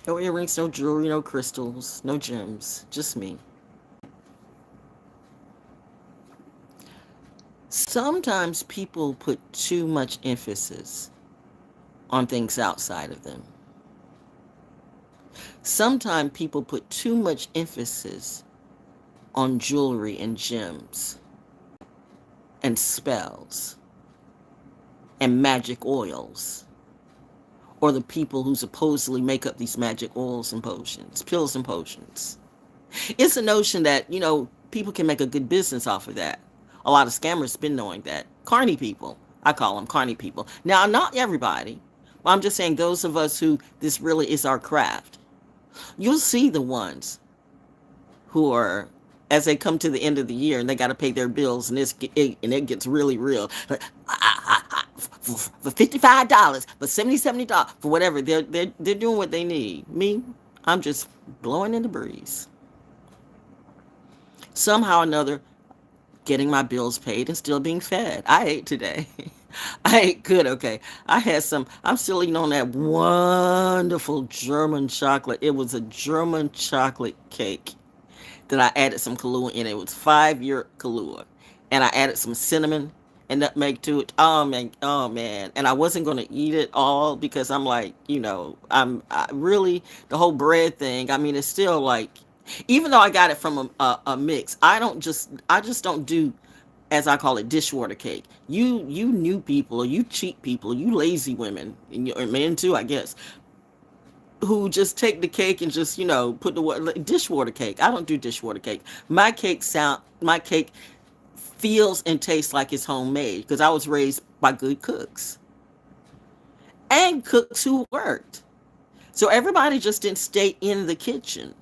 No earrings, no jewelry, no crystals, no gems. Just me. Sometimes people put too much emphasis on things outside of them. Sometimes people put too much emphasis on jewelry and gems and spells and magic oils, or the people who supposedly make up these magic oils and potions, pills and potions. It's a notion that, people can make a good business off of that. A lot of scammers been knowing that. Carny people. I call them carny people. Now, not everybody. I'm just saying those of us who this really is our craft. You'll see the ones who are, as they come to the end of the year and they got to pay their bills, and it gets really real. Like, for $55, for $70 for whatever, they're doing what they need. Me, I'm just blowing in the breeze. Somehow or another, getting my bills paid and still being fed. I ate today. I ate good, okay. I'm still eating on that wonderful German chocolate. It was a German chocolate cake that I added some Kahlua in. It was 5-year Kahlua. And I added some cinnamon and nutmeg to it. Oh man, oh man. And I wasn't going to eat it all because I'm like, I really, the whole bread thing, I mean, it's still like, even though I got it from a mix, I just don't do, as I call it, dishwater cake. You new people, or you cheap people, or you lazy women, and men too, I guess, who just take the cake and just put the dishwater cake. I don't do dishwater cake. My cake feels and tastes like it's homemade because I was raised by good cooks and cooks who worked. So everybody just didn't stay in the kitchen.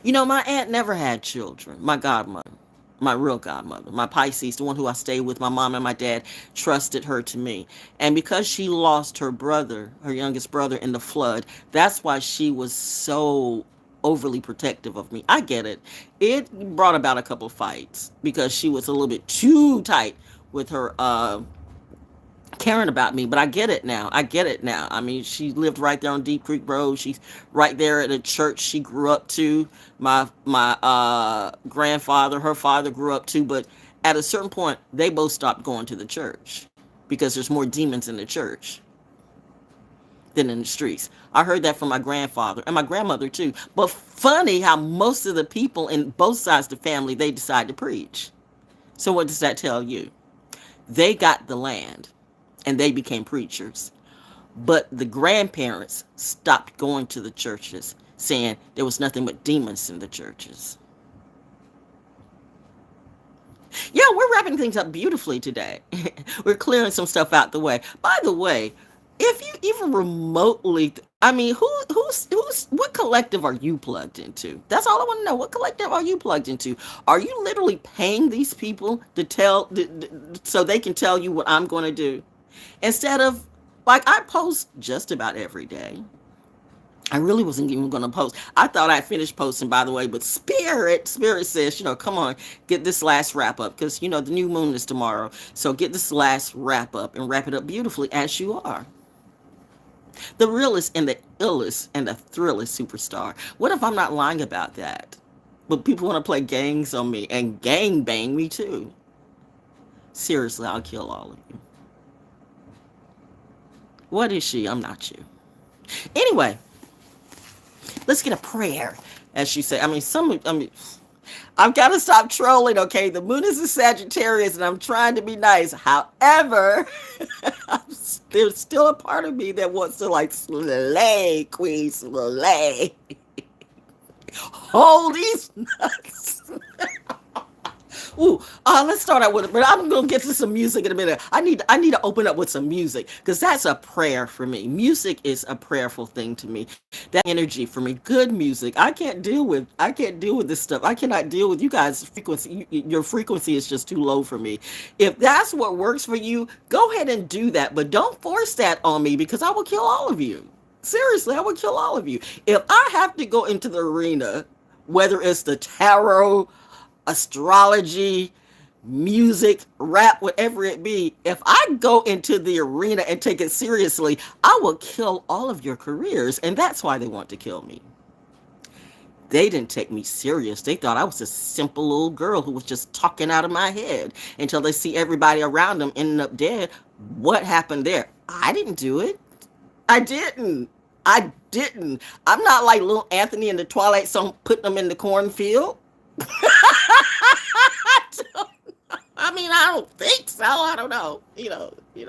My aunt never had children. My godmother, my real godmother, my Pisces, the one who I stayed with, my mom and my dad trusted her to me. And because she lost her brother, her youngest brother, in the flood, that's why she was so overly protective of me. I get it. It brought about a couple of fights because she was a little bit too tight with her caring about me, but I get it now. I get it now. I mean, she lived right there on Deep Creek Road. She's right there at a church she grew up to. My grandfather, her father, grew up to, but at a certain point, they both stopped going to the church because there's more demons in the church than in the streets. I heard that from my grandfather and my grandmother too. But funny how most of the people in both sides of the family, they decide to preach. So what does that tell you? They got the land and they became preachers. But the grandparents stopped going to the churches, saying there was nothing but demons in the churches. Yeah, we're wrapping things up beautifully today. We're clearing some stuff out the way. By the way, if you even remotely, I mean, what collective are you plugged into? That's all I want to know. What collective are you plugged into? Are you literally paying these people to so they can tell you what I'm going to do? Instead of, like, I post just about every day. I really wasn't even going to post. I thought I finished posting, by the way, but Spirit says, come on, get this last wrap up because, the new moon is tomorrow. So get this last wrap up and wrap it up beautifully as you are. The realest and the illest and the thrillest superstar. What if I'm not lying about that? But people want to play gangs on me and gang bang me too. Seriously, I'll kill all of you. What is she? I'm not you. Anyway, let's get a prayer, as she said. I've got to stop trolling, okay? The moon is in Sagittarius, and I'm trying to be nice. However, there's still a part of me that wants to, like, slay, queen, slay. Hold these nuts. Ooh, let's start out with it. But I'm gonna get to some music in a minute. I need to open up with some music because that's a prayer for me. Music is a prayerful thing to me. That energy for me. Good music. I can't deal with this stuff. I cannot deal with you guys' frequency. Your frequency is just too low for me. If that's what works for you, go ahead and do that. But don't force that on me because I will kill all of you. Seriously, I will kill all of you. If I have to go into the arena, whether it's the tarot, astrology, music, rap, whatever it be, if I go into the arena and take it seriously, I will kill all of your careers. And that's why they want to kill me. They didn't take me serious. They thought I was a simple little girl who was just talking out of my head until they see everybody around them ending up dead. What happened there? I didn't do it. I didn't. I didn't. I'm not like little Anthony in the Twilight Zone putting them in the cornfield. I mean, I don't think so. I don't know.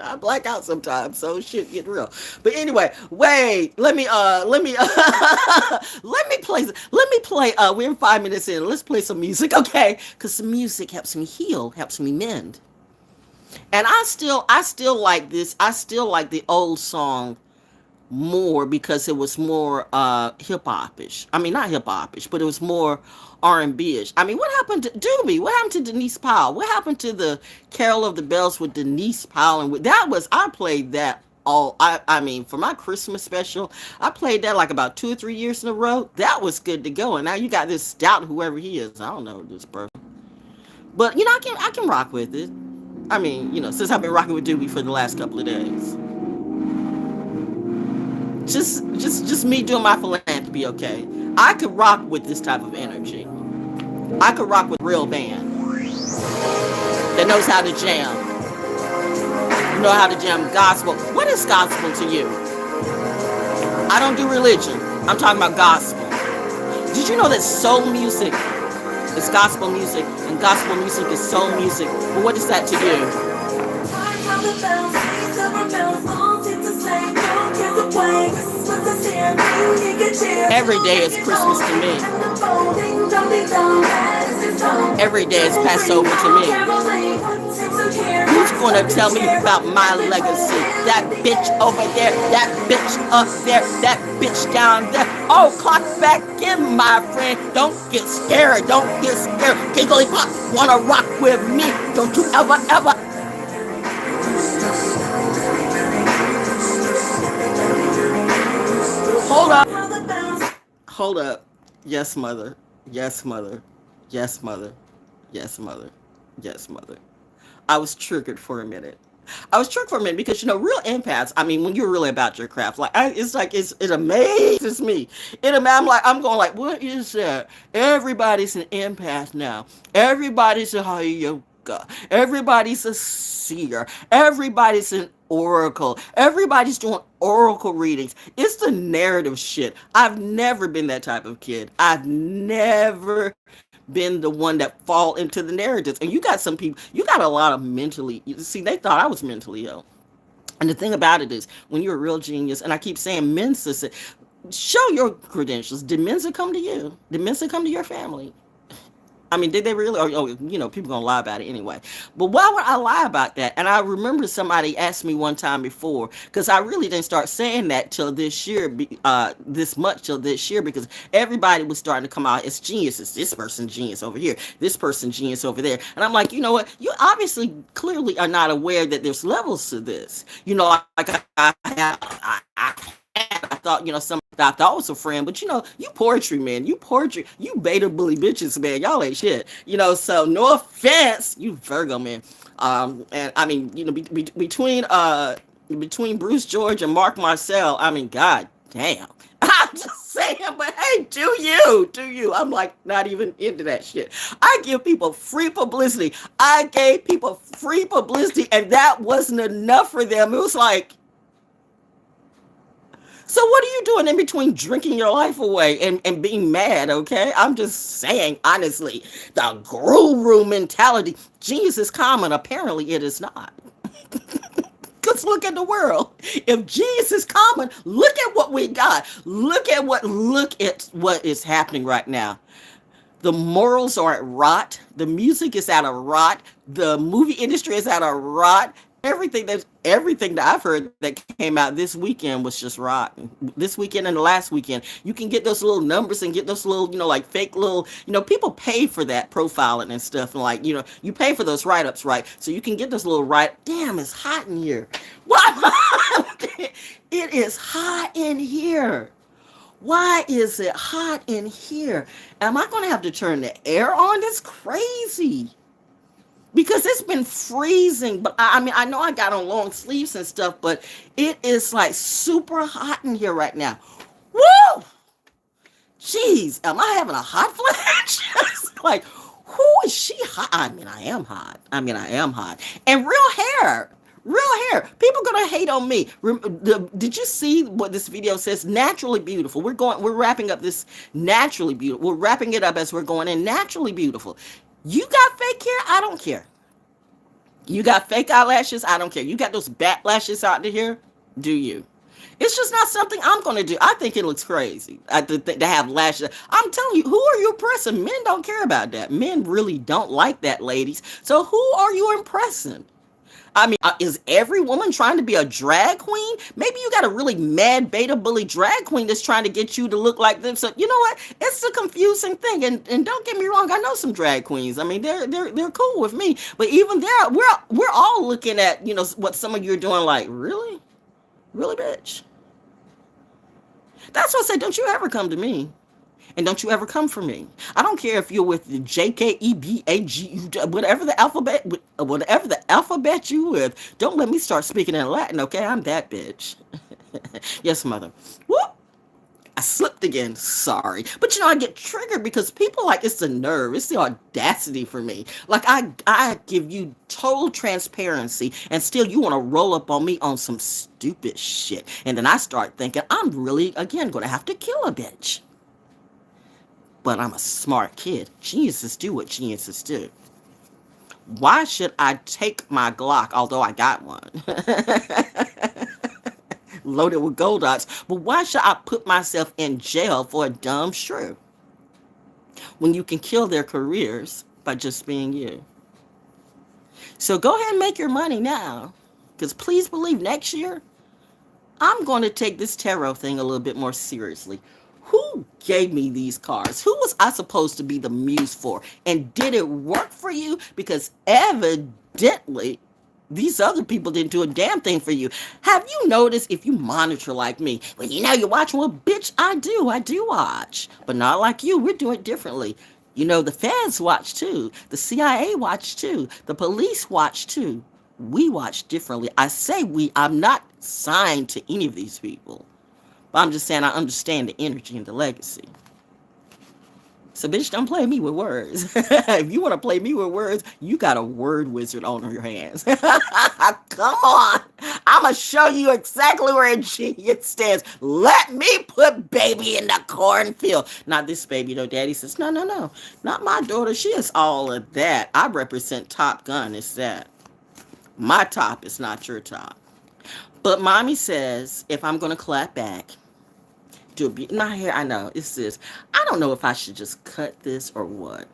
I black out sometimes, so shit get real. But anyway, wait. Let me play. We're in 5 minutes in. Let's play some music, okay? Because some music helps me heal, helps me mend. And I still like this. I still like the old song more because it was more hip hopish. I mean, not hip hopish, but it was more R&B-ish. I mean, what happened to Doobie? What happened to Denise Powell? What happened to the Carol of the Bells with Denise Powell? And I played that all. I mean, for my Christmas special, I played that like about 2 or 3 years in a row. That was good to go. And now you got this stout, whoever he is. I don't know this person, but I can rock with it. I mean, since I've been rocking with Doobie for the last couple of days. Just me doing my philanthropy, okay? I could rock with this type of energy. I could rock with a real band that knows how to jam. Know how to jam gospel. What is gospel to you? I don't do religion. I'm talking about gospel. Did you know that soul music is gospel music and gospel music is soul music? Well, what is that to you? Every day is Christmas to me. Every day is Passover to me. Who's gonna tell me about my legacy? That bitch over there, that bitch up there, that bitch down there. Oh, clock back in, my friend. Don't get scared, don't get scared. Giggly Pop wanna rock with me. Don't you ever. Hold up. Yes, mother. Yes, mother. Yes, mother. Yes, mother. Yes, mother. I was triggered for a minute. Because real empaths. I mean, when you're really about your craft, it amazes me. I'm going like, what is that? Everybody's an empath now. Everybody's a yoga. Everybody's a seer. Everybody's an oracle. Everybody's doing oracle readings. It's the narrative shit. I've never been that type of kid. I've never been the one that fall into the narratives. And you got some people, you got a lot of mentally, see, they thought I was mentally ill. And the thing about it is, when you're a real genius, and I keep saying Mensa, show your credentials. Did Mensa come to you? Did Mensa come to your family? I mean, did they really? People gonna lie about it anyway. But why would I lie about that? And I remember somebody asked me one time before, because I really didn't start saying that till this year, till this year, because everybody was starting to come out as geniuses. This person genius over here, this person genius over there, and I'm like, you know what? You obviously, clearly are not aware that there's levels to this. Like I thought, I thought was a friend, but you poetry, man. You beta bully bitches, man. Y'all ain't shit. So no offense, you Virgo, man. And I mean, between Bruce George and Mark Marcel, I mean, god damn. I'm just saying, but hey, do you? I'm like not even into that shit. I give people free publicity. I gave people free publicity, and that wasn't enough for them. It was like, so what are you doing in between drinking your life away and being mad, okay? I'm just saying, honestly, the guru mentality. Genius is common. Apparently it is not. Because look at the world. If genius is common, look at what we got. Look at what is happening right now. The morals are at rot. The music is at a rot. The movie industry is at a rot. Everything that I've heard that came out this weekend was just rotten. This weekend and the last weekend, you can get those little numbers and get those little, like fake little, people pay for that profiling and stuff. And like, you pay for those write-ups, right? So you can get those little damn, it's hot in here. What? It is hot in here. Why is it hot in here? Am I going to have to turn the air on? That's crazy. because it's been freezing. But I mean, I know I got on long sleeves and stuff, but it is like super hot in here right now. Woo! Jeez, am I having a hot flash? It's like, who is she hot? I mean, I am hot. I am hot. And real hair. Real hair. People gonna hate on me. Did you see what this video says? Naturally beautiful. We're wrapping up this naturally beautiful. We're wrapping it up as we're going in. Naturally beautiful. You got fake hair? I don't care. You got fake eyelashes? I don't care. You got those bat lashes out here? Do you? It's just not something I'm going to do. I think it looks crazy to have lashes. I'm telling you, who are you impressing? Men don't care about that. Men really don't like that, ladies. So who are you impressing? I mean, is every woman trying to be a drag queen? Maybe you got a really mad beta bully drag queen that's trying to get you to look like them. So you know what? It's a confusing thing. And don't get me wrong, I know some drag queens. I mean, they're cool with me. But even there, we're all looking at, you know, what some of you are doing. Like, really, really, bitch. That's what I say. Don't you ever come to me. And don't you ever come for me. I don't care if you're with the JKEBAG, whatever the alphabet you with. Don't let me start speaking in Latin, okay? I'm that bitch. Yes, mother. Whoop. I slipped again. Sorry. But you know, I get triggered because people like, it's the nerve. It's the audacity for me. Like, I give you total transparency and still you want to roll up on me on some stupid shit. And then I start thinking, I'm really, again, going to have to kill a bitch. But I'm a smart kid. Geniuses do what geniuses do. Why should I take my Glock, although I got one, loaded with gold dots, but why should I put myself in jail for a dumb shrew when you can kill their careers by just being you? So go ahead and make your money now, because please believe next year, I'm going to take this tarot thing a little bit more seriously. Who gave me these cards? Who was I supposed to be the muse for? And did it work for you? Because evidently, these other people didn't do a damn thing for you. Have you noticed, if you monitor like me, well, you know you're watching, well, bitch, I do watch. But not like you, we're doing it differently. You know, the feds watch too. The CIA watch too. The police watch too. We watch differently. I say we, I'm not signed to any of these people. But I'm just saying I understand the energy and the legacy. So, bitch, don't play me with words. If you want to play me with words, you got a word wizard on your hands. Come on. I'm going to show you exactly where genius stands. Let me put baby in the cornfield. Not this baby, though. Daddy says, no. Not my daughter. She is all of that. I represent Top Gun. It's that. My top is not your top. But mommy says, if I'm going to clap back, my hair, I know, it's this. I don't know if I should just cut this or what.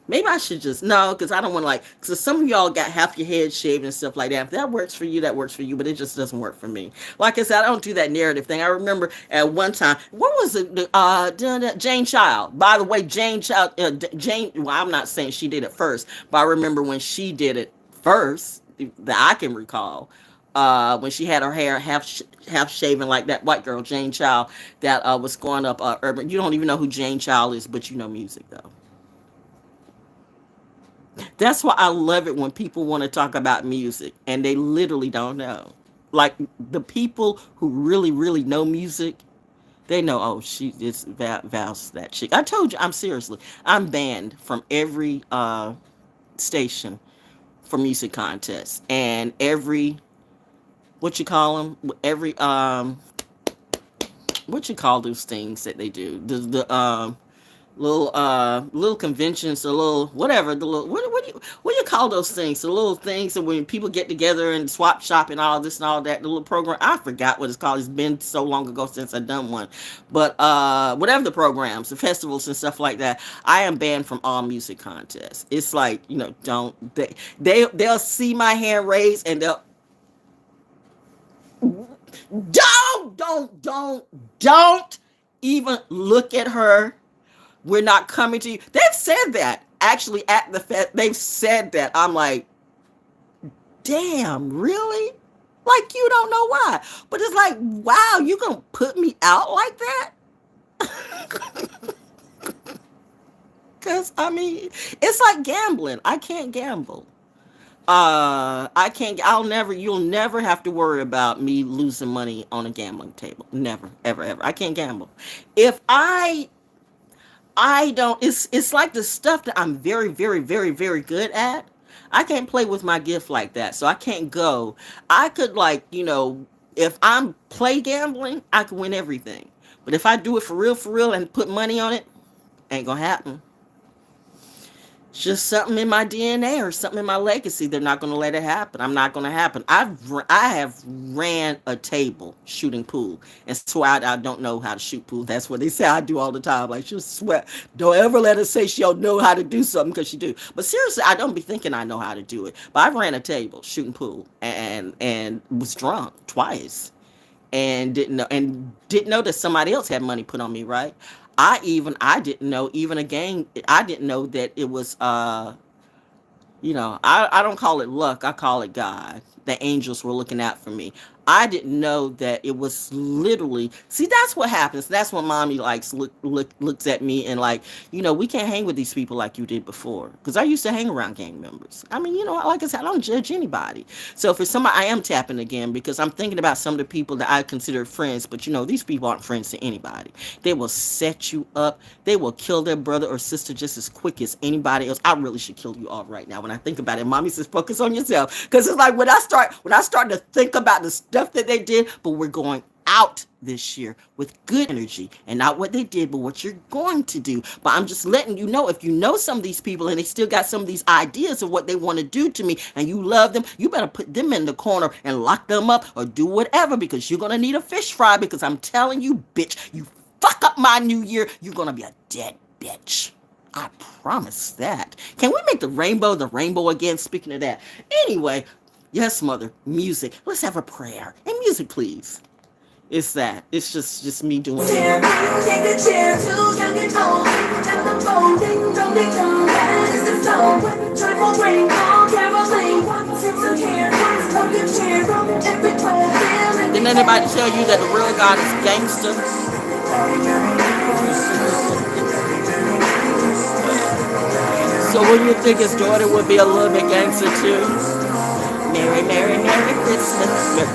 Maybe I should just, no, because I don't want to because some of y'all got half your head shaved and stuff like that. If that works for you, that works for you, but it just doesn't work for me. Like I said, I don't do that narrative thing. I remember at one time, what was it, Jane Child. By the way, Jane Child, well, I'm not saying she did it first, but I remember when she did it first, that I can recall. When she had her hair half shaven like that white girl, Jane Child, that was going up urban. You don't even know who Jane Child is, but you know music, though. That's why I love it when people want to talk about music, and they literally don't know. Like, the people who really, really know music, they know, oh, it's Val's that chick. I told you, I'm banned from every station for music contests, and every what you call them? Every what you call those things that they do? The little conventions, the little whatever, the little what do you call those things? The little things that when people get together and swap shop and all this and all that, the little program. I forgot what it's called. It's been so long ago since I've done one. But whatever the programs, the festivals and stuff like that, I am banned from all music contests. It's like, you know, they'll see my hand raised and they'll don't even look at her. We're not coming to you. They've said that actually at the fest. They've said that. I'm like, damn, really? Like, you don't know why. But it's like, wow, you gonna put me out like that? Because I mean, it's like gambling. I can't gamble. I can't. You'll never have to worry about me losing money on a gambling table. Never, ever, ever. I can't gamble. If I don't, it's like the stuff that I'm very, very, very, very good at. I can't play with my gift like that. So I can't go. I could, like, if I'm play gambling, I could win everything. But if I do it for real, and put money on it, ain't gonna happen. It's just something in my DNA or something in my legacy. They're not going to let it happen. I'm not going to happen. I have ran a table shooting pool and swear I don't know how to shoot pool. That's what they say I do all the time. Like, she'll swear. Don't ever let her say she don't know how to do something, because she do. But seriously, I don't be thinking I know how to do it. But I ran a table shooting pool and was drunk twice, and didn't know that somebody else had money put on me, right? I didn't know, even a game, I didn't know that it was I don't call it luck, I call it God. The angels were looking out for me. I didn't know that it was literally, see, that's what happens. That's when mommy likes looks at me and like, we can't hang with these people like you did before. Because I used to hang around gang members. I mean, like I said, I don't judge anybody. So for somebody, I am tapping again because I'm thinking about some of the people that I consider friends, but these people aren't friends to anybody. They will set you up. They will kill their brother or sister just as quick as anybody else. I really should kill you all right now when I think about it. Mommy says, focus on yourself. Because it's like when I start to think about the stuff that they did, but we're going out this year with good energy, and not what they did, but what you're going to do. But I'm just letting you know, if you know some of these people and they still got some of these ideas of what they want to do to me, and you love them, you better put them in the corner and lock them up or do whatever, because you're going to need a fish fry, because I'm telling you, bitch, you fuck up my new year, you're going to be a dead bitch. I promise that. Can we make the rainbow again? Speaking of that. Anyway, yes, mother, music. Let's have a prayer. And music, please. It's that. It's just me doing it. Didn't anybody tell you that the real God is gangster? So wouldn't you think his daughter would be a little bit gangster too? Merry, Merry, Merry Christmas.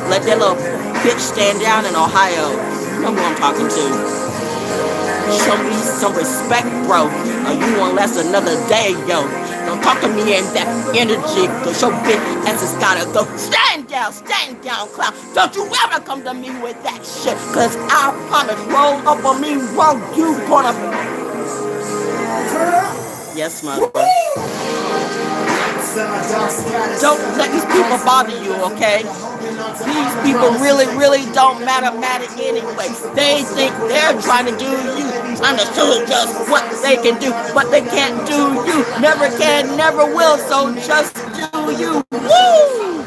Let that little bitch stand down in Ohio. You know who I'm talking to. Show me some respect, bro, or you won't last another day, yo. Don't talk to me in that energy, cause your bitch ass has gotta go. Stand down, clown. Don't you ever come to me with that shit, cause I promise, roll up on me, roll, you gonna... Yes, mother. Don't let these people bother you, okay? These people really, really don't matter anyway. They think they're trying to do you, trying to show just what they can do, but they can't do you. Never can, never will, so just do you. Woo!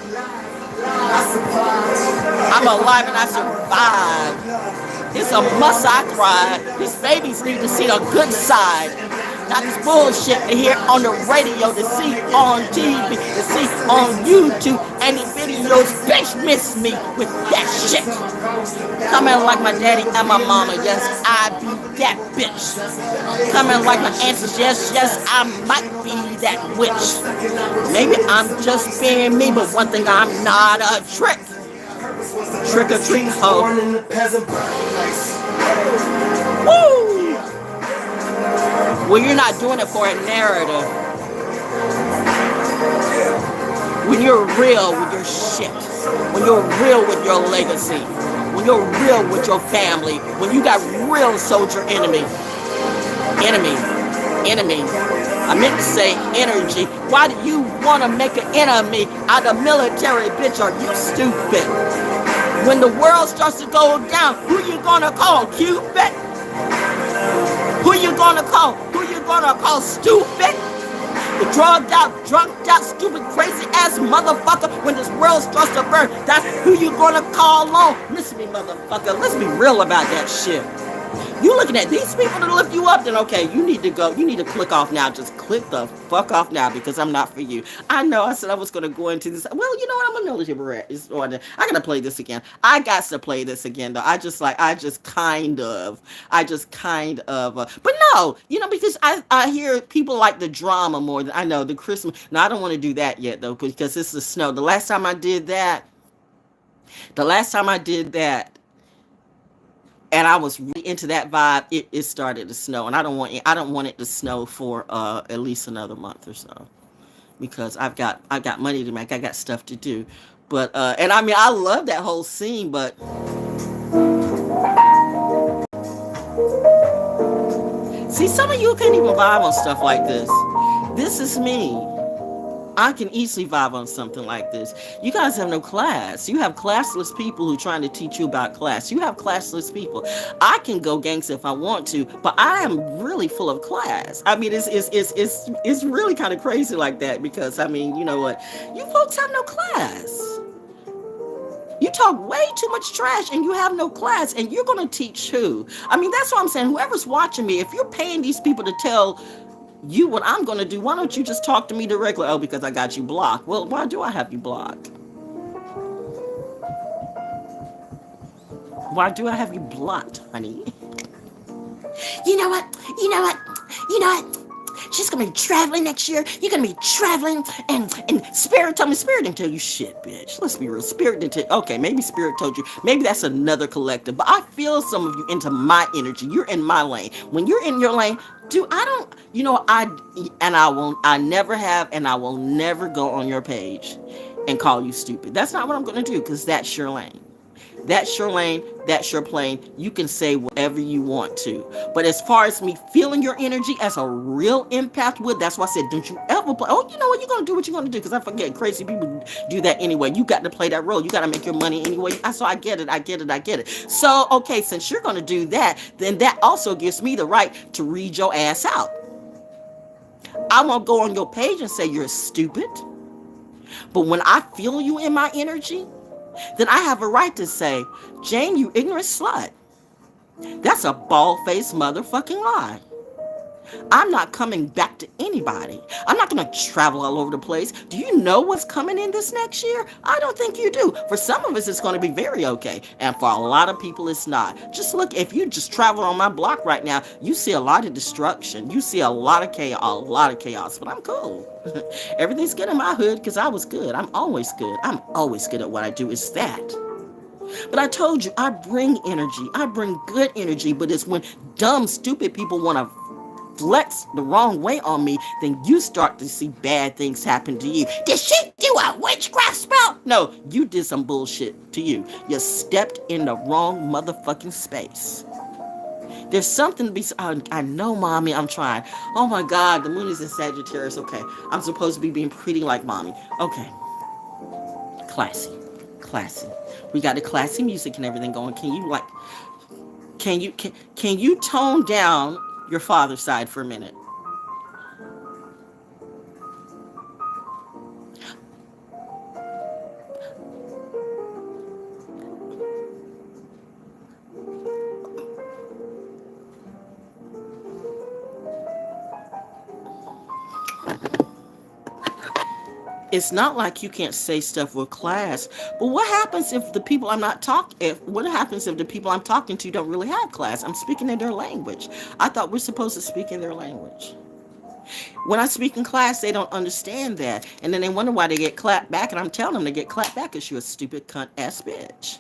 I'm alive and I survived. It's a must I cry. These babies need to see the good side. Not this bullshit to hear on the radio, to see on TV, to see on YouTube, and the videos. Bitch, miss me with that shit. Coming like my daddy and my mama, yes, I be that bitch. Coming like my aunties, yes, I might be that witch. Maybe I'm just being me, but one thing, I'm not a trick. Trick or treat hoe. Woo! Well, you're not doing it for a narrative. When you're real with your shit, when you're real with your legacy, when you're real with your family, when you got real soldier enemy. I meant to say energy. Why do you want to make an enemy out of military, bitch? Are you stupid? When the world starts to go down, who you gonna call? Cupid? Who you gonna call? Who you gonna call? Stupid? The drugged out, drunked out, stupid, crazy ass motherfucker. When this world starts to burn, that's who you gonna call on. Listen to me, motherfucker. Let's be real about that shit. You looking at these people to lift you up, then okay, you need to go. You need to click off now. Just click the fuck off now because I'm not for you. I know. I said I was going to go into this. Well, you know what? I'm a military brat. I gotta play this again. I got to play this again though. I just kind of. But no, because I hear people like the drama more than I know the Christmas. No, I don't want to do that yet though because it's the snow. The last time I did that, and I was really into that vibe. It started to snow, and I don't want it to snow for at least another month or so because I've got money to make. I got stuff to do, but and I mean I love that whole scene, but see some of you can't even vibe on stuff like this. This is me. I can easily vibe on something like this. You guys have no class. You have classless people who are trying to teach you about class. You have classless people. I can go gangster if I want to, but I am really full of class. I mean, it's really kind of crazy like that because I mean, you know what? You folks have no class. You talk way too much trash and you have no class, and you're going to teach who? I mean, that's what I'm saying. Whoever's watching me, if you're paying these people to tell you what I'm going to do, why don't you just talk to me directly? Oh, because I got you blocked. Well, why do I have you blocked? Why do I have you blocked, honey? You know what? You know what? You know what? She's going to be traveling next year. You're going to be traveling. And Spirit told me. Spirit didn't tell you shit, bitch. Let's be real. Spirit didn't tell you. Okay, maybe Spirit told you. Maybe that's another collective. But I feel some of you into my energy. You're in my lane. When you're in your lane, dude, I don't, I never have, and I will never go on your page and call you stupid. That's not what I'm going to do because that's your lane. That's your lane. That's your plane. You can say whatever you want to. But as far as me feeling your energy as a real empath would, that's why I said, don't you ever play. Oh, you know what? You're going to do what you're going to do because I forget. Crazy people do that anyway. You got to play that role. You got to make your money anyway. So I get it. So, okay, since you're going to do that, then that also gives me the right to read your ass out. I won't go on your page and say you're stupid. But when I feel you in my energy, then I have a right to say, Jane, you ignorant slut. That's a bald-faced motherfucking lie. I'm not coming back to anybody. I'm not going to travel all over the place. Do you know what's coming in this next year? I don't think you do. For some of us, it's going to be very okay. And for a lot of people, it's not. Just look, if you just travel on my block right now, you see a lot of destruction. You see a lot of chaos, but I'm cool. Everything's good in my hood because I was good. I'm always good. I'm always good at what I do. It's that. But I told you, I bring energy. I bring good energy, but it's when dumb, stupid people want to flex the wrong way on me, then you start to see bad things happen to you. Did she do a witchcraft spell? No, you did some bullshit to you. You stepped in the wrong motherfucking space. There's something to be. I know, mommy, I'm trying. Oh my God, the moon is in Sagittarius. Okay, I'm supposed to be being pretty like mommy. Okay, classy. We got the classy music and everything going. Can you tone down your father's side for a minute? It's not like you can't say stuff with class, but what happens if the people what happens if the people I'm talking to don't really have class? I'm speaking in their language. I thought we're supposed to speak in their language. When I speak in class, they don't understand that. And then they wonder why they get clapped back, and I'm telling them they get clapped back because you're a stupid cunt ass bitch.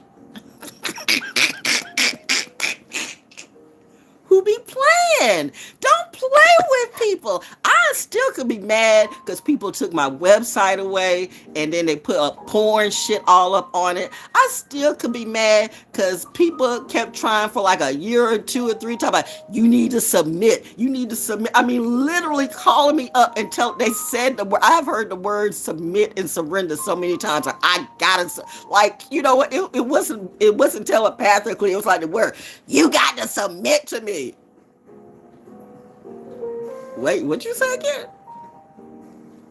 Who be playing? Don't play with people. I still could be mad because people took my website away and then they put up porn shit all up on it. I still could be mad because people kept trying for like a year or two or three talking about you need to submit. I mean, literally calling me up until they said the word. I've heard the word submit and surrender so many times. I gotta you know what? It wasn't telepathically. It was like the word you got to submit to me. Wait, what you say again?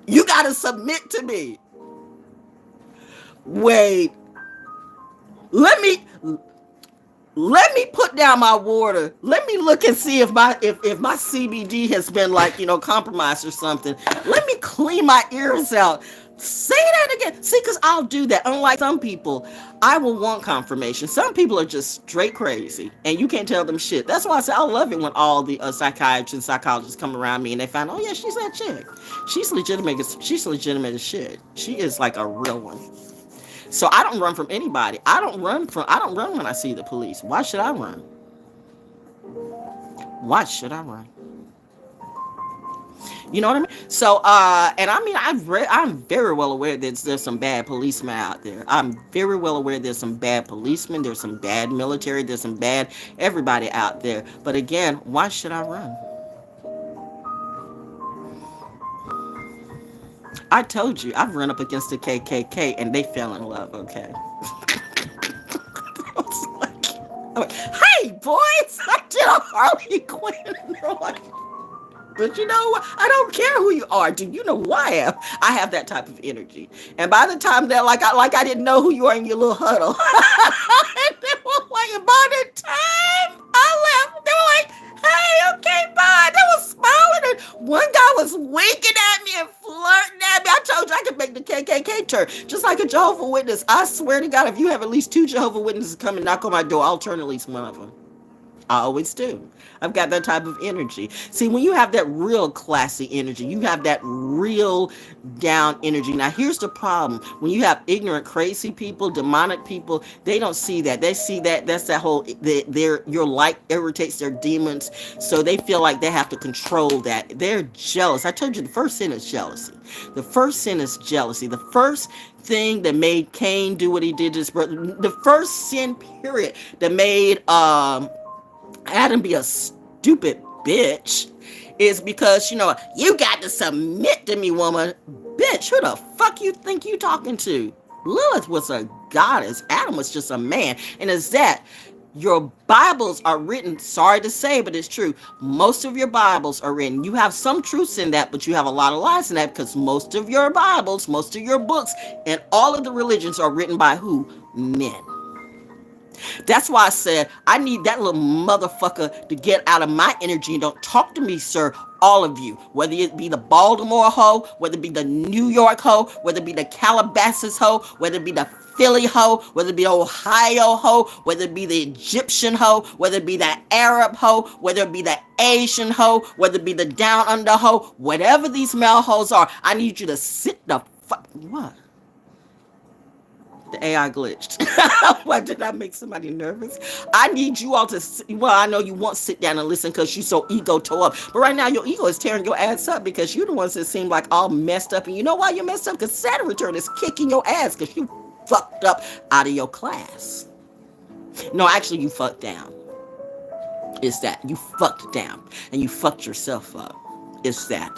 You gotta submit to me. Wait, let let me put down my water. Let me look and see if my CBD has been like, compromised or something. Let me clean my ears out. Say that again. See, because I'll do that. Unlike some people, I will want confirmation. Some people are just straight crazy, and you can't tell them shit. That's why I say I love it when all the psychiatrists and psychologists come around me and they find, oh yeah, she's that chick. She's legitimate. She's legitimate as shit. She is like a real one. So I don't run from anybody. I don't run when I see the police. Why should I run? Why should I run? You know what I mean? So, and I mean, I'm very well aware that there's some bad policemen out there. I'm very well aware there's some bad policemen, there's some bad military, there's some bad everybody out there. But again, why should I run? I told you, I've run up against the KKK and they fell in love, okay? I was like, hey, boys, I did a Harley Quinn. And they're like, but you know what? I don't care who you are. Do you know who I am? I have that type of energy. And by the time they're like I didn't know who you are in your little huddle. And they were like, by the time I left, they were like, hey, okay, bye. They were smiling. And one guy was winking at me and flirting at me. I told you I could make the KKK turn. Just like a Jehovah's Witness. I swear to God, if you have at least 2 Jehovah's Witnesses come and knock on my door, I'll turn at least one of them. I always do. I've got that type of energy. See, when you have that real classy energy, you have that real down energy. Now, here's the problem. When you have ignorant, crazy people, demonic people, they don't see that. They see that's that whole, your light irritates their demons. So they feel like they have to control that. They're jealous. I told you the first sin is jealousy. The first sin is jealousy. The first thing that made Cain do what he did to his brother, the first sin, period, that made, Adam be a stupid bitch is because, you got to submit to me, woman. Bitch, who the fuck you think you talking to? Lilith was a goddess. Adam was just a man. And it's that your Bibles are written, sorry to say, but it's true. Most of your Bibles are written. You have some truths in that, but you have a lot of lies in that because most of your Bibles, most of your books, and all of the religions are written by who? Men. That's why I said I need that little motherfucker to get out of my energy and don't talk to me, sir. All of you, whether it be the Baltimore hoe, whether it be the New York hoe, whether it be the Calabasas hoe, whether it be the Philly hoe, whether it be the Ohio hoe, whether it be the Egyptian hoe, whether it be the Arab hoe, whether it be the Asian hoe, whether it be the down under hoe, whatever these male hoes are, I need you to sit the fuck. What? The AI glitched. Why did I make somebody nervous? I need you all to, I know you won't sit down and listen because you're so ego toe up. But right now, your ego is tearing your ass up because you're the ones that seem like all messed up. And you know why you're messed up? Because Saturn return is kicking your ass because you fucked up out of your class. No, actually, you fucked down. It's that. You fucked down. And you fucked yourself up. It's that.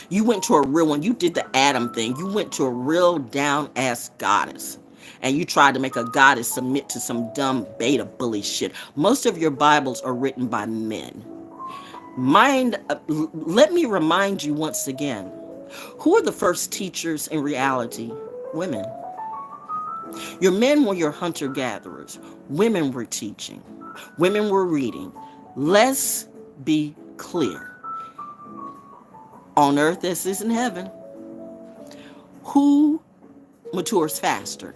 You went to a real one. You did the Adam thing. You went to a real down-ass goddess. And you tried to make a goddess submit to some dumb beta bully shit. Most of your Bibles are written by men. Let me remind you once again. Who are the first teachers in reality? Women. Your men were your hunter-gatherers. Women were teaching. Women were reading. Let's be clear. On earth as is in heaven, who matures faster?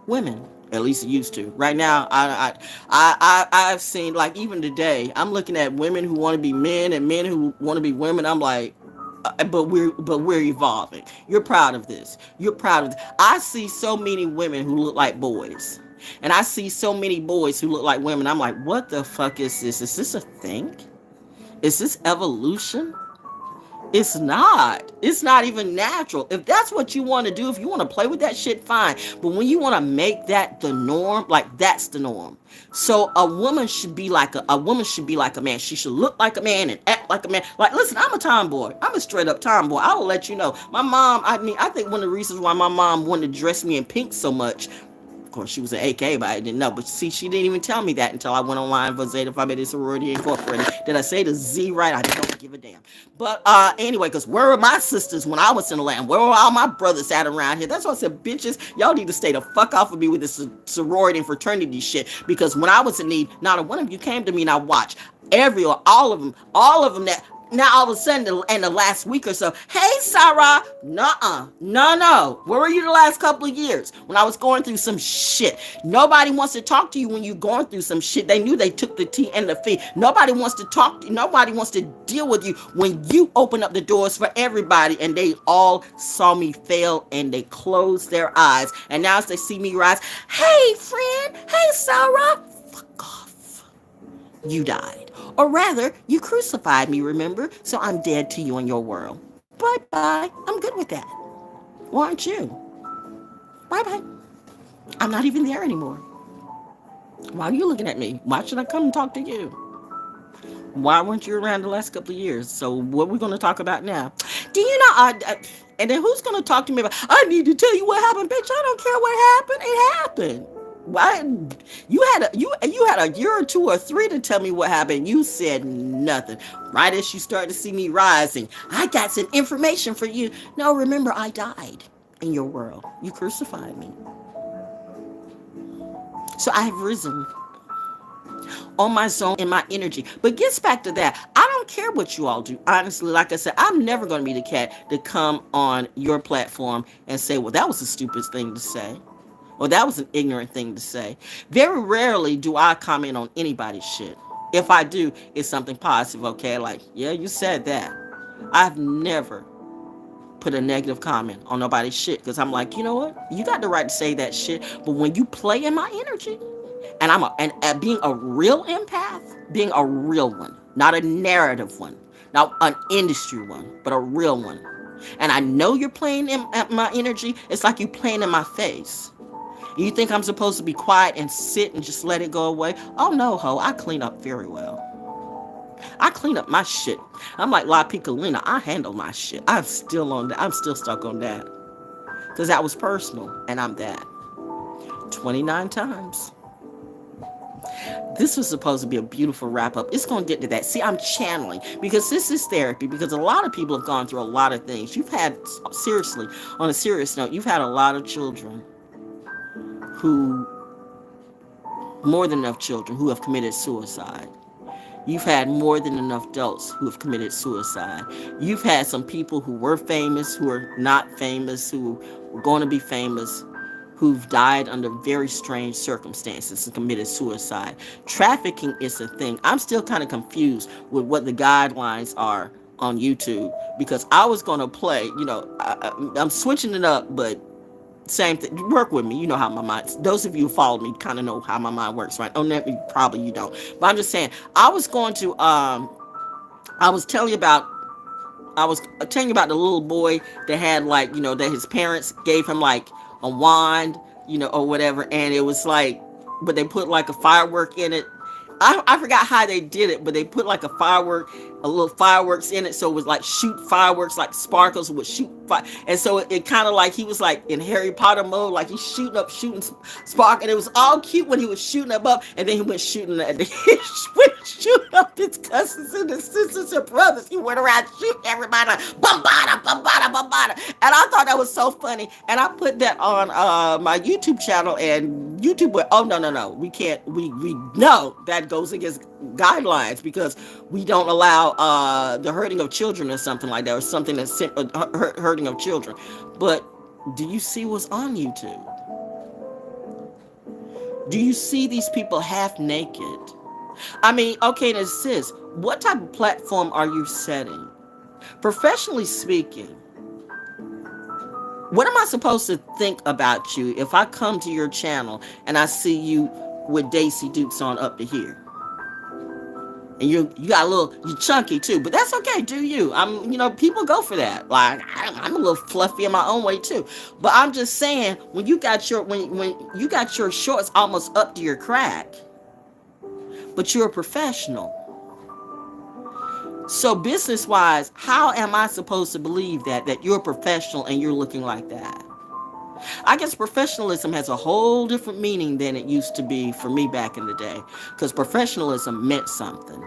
Women, at least it used to. Right now, I've seen, like, even today, I'm looking at women who want to be men and men who want to be women. I'm like, but we're evolving. You're proud of this. You're proud of this. I see so many women who look like boys, and I see so many boys who look like women. I'm like, what the fuck is this? Is this a thing? Is this evolution? It's not. It's not even natural. If that's what you want to do, if you want to play with that shit, fine. But when you want to make that the norm, like, that's the norm. So a woman should be like a woman should be like a man. She should look like a man and act like a man. Like, listen, I'm a tomboy. I'm a straight up tomboy. I will let you know. My mom, I think one of the reasons why my mom wanted to dress me in pink so much, Of course, she was an AK, but I didn't know. But see, she didn't even tell me that until I went online for Zeta Phi Beta Sorority Incorporated. Did I say the Z right? I don't give a damn. But anyway, because where were my sisters when I was in the land? Where were all my brothers at around here? That's why I said, bitches, y'all need to stay the fuck off of me with this sorority and fraternity shit. Because when I was in need, not a one of you came to me and I watched. All of them that now all of a sudden in the last week or so, hey Sarah, no. Where were you the last couple of years when I was going through some shit? Nobody wants to talk to you when you're going through some shit. They knew they took the T and the fee. Nobody wants to talk to you. Nobody wants to deal with you when you open up the doors for everybody, and they all saw me fail and they closed their eyes. And now as they see me rise, hey friend, hey Sarah, fuck off. You died. Or rather, you crucified me, remember? So I'm dead to you and your world. Bye-bye. I'm good with that. Why aren't you? Bye-bye. I'm not even there anymore. Why are you looking at me? Why should I come and talk to you? Why weren't you around the last couple of years? So what are we going to talk about now? Do you know... and then who's going to talk to me about, I need to tell you what happened, bitch. I don't care what happened. It happened. Why you had a year or 2 or 3 to tell me what happened. You said nothing. Right as you started to see me rising, I got some information for you. No, remember, I died in your world. You crucified me. So I have risen on my zone in my energy. But gets back to that. I don't care what you all do. Honestly, like I said, I'm never going to be the cat to come on your platform and say, well, that was the stupidest thing to say. Well, that was an ignorant thing to say. Very rarely do I comment on anybody's shit. If I do, it's something positive, okay? Like, yeah, you said that. I've never put a negative comment on nobody's shit because I'm like, you know what? You got the right to say that shit, but when you play in my energy, and being a real empath, being a real one, not a narrative one, not an industry one, but a real one. And I know you're playing in my energy. It's like you playing in my face. You think I'm supposed to be quiet and sit and just let it go away? Oh no, ho, I clean up very well. I clean up my shit. I'm like La Piccolina. I handle my shit. I'm still on that. I'm still stuck on that. Because that was personal, and I'm that. 29 times. This was supposed to be a beautiful wrap-up. It's going to get to that. See, I'm channeling. Because this is therapy. Because a lot of people have gone through a lot of things. You've had, seriously, on a serious note, you've had a lot of children who, more than enough children who have committed suicide. You've had more than enough adults who have committed suicide. You've had some people who were famous, who are not famous, who were going to be famous, who've died under very strange circumstances and committed suicide. Trafficking is a thing. I'm still kind of confused with what the guidelines are on YouTube because I was going to play, I'm switching it up, but same thing. Work with me. You know how my mind, those of you who follow me kind of know how my mind works, right? Oh, probably you don't. But I'm just saying, I was telling you about the little boy that had that his parents gave him like a wand, or whatever. And it was like, but they put like a firework in it. I forgot how they did it, but they put like a little fireworks in it, so it was like shoot fireworks, like sparkles would shoot fire, and so it kind of like he was like in Harry Potter mode, like he's shooting spark, and it was all cute when he was shooting up, and then he went shooting up his cousins and his sisters and brothers. He went around shooting everybody, bombada, and I thought that was so funny, and I put that on my YouTube channel, and YouTube went, oh no, we can't, we know that goes against guidelines because we don't allow the hurting of children or something like that, or something that's hurting of children. But do you see what's on YouTube? Do you see these people half naked? I mean, okay, now sis, what type of platform are you setting? Professionally speaking, what am I supposed to think about you if I come to your channel and I see you with Daisy Dukes on up to here? And you got you're chunky too, but that's okay. Do you? People go for that. Like I'm a little fluffy in my own way too. But I'm just saying, when you got your shorts almost up to your crack, but you're a professional. So business-wise, how am I supposed to believe that you're a professional and you're looking like that? I guess professionalism has a whole different meaning than it used to be for me back in the day. Because professionalism meant something.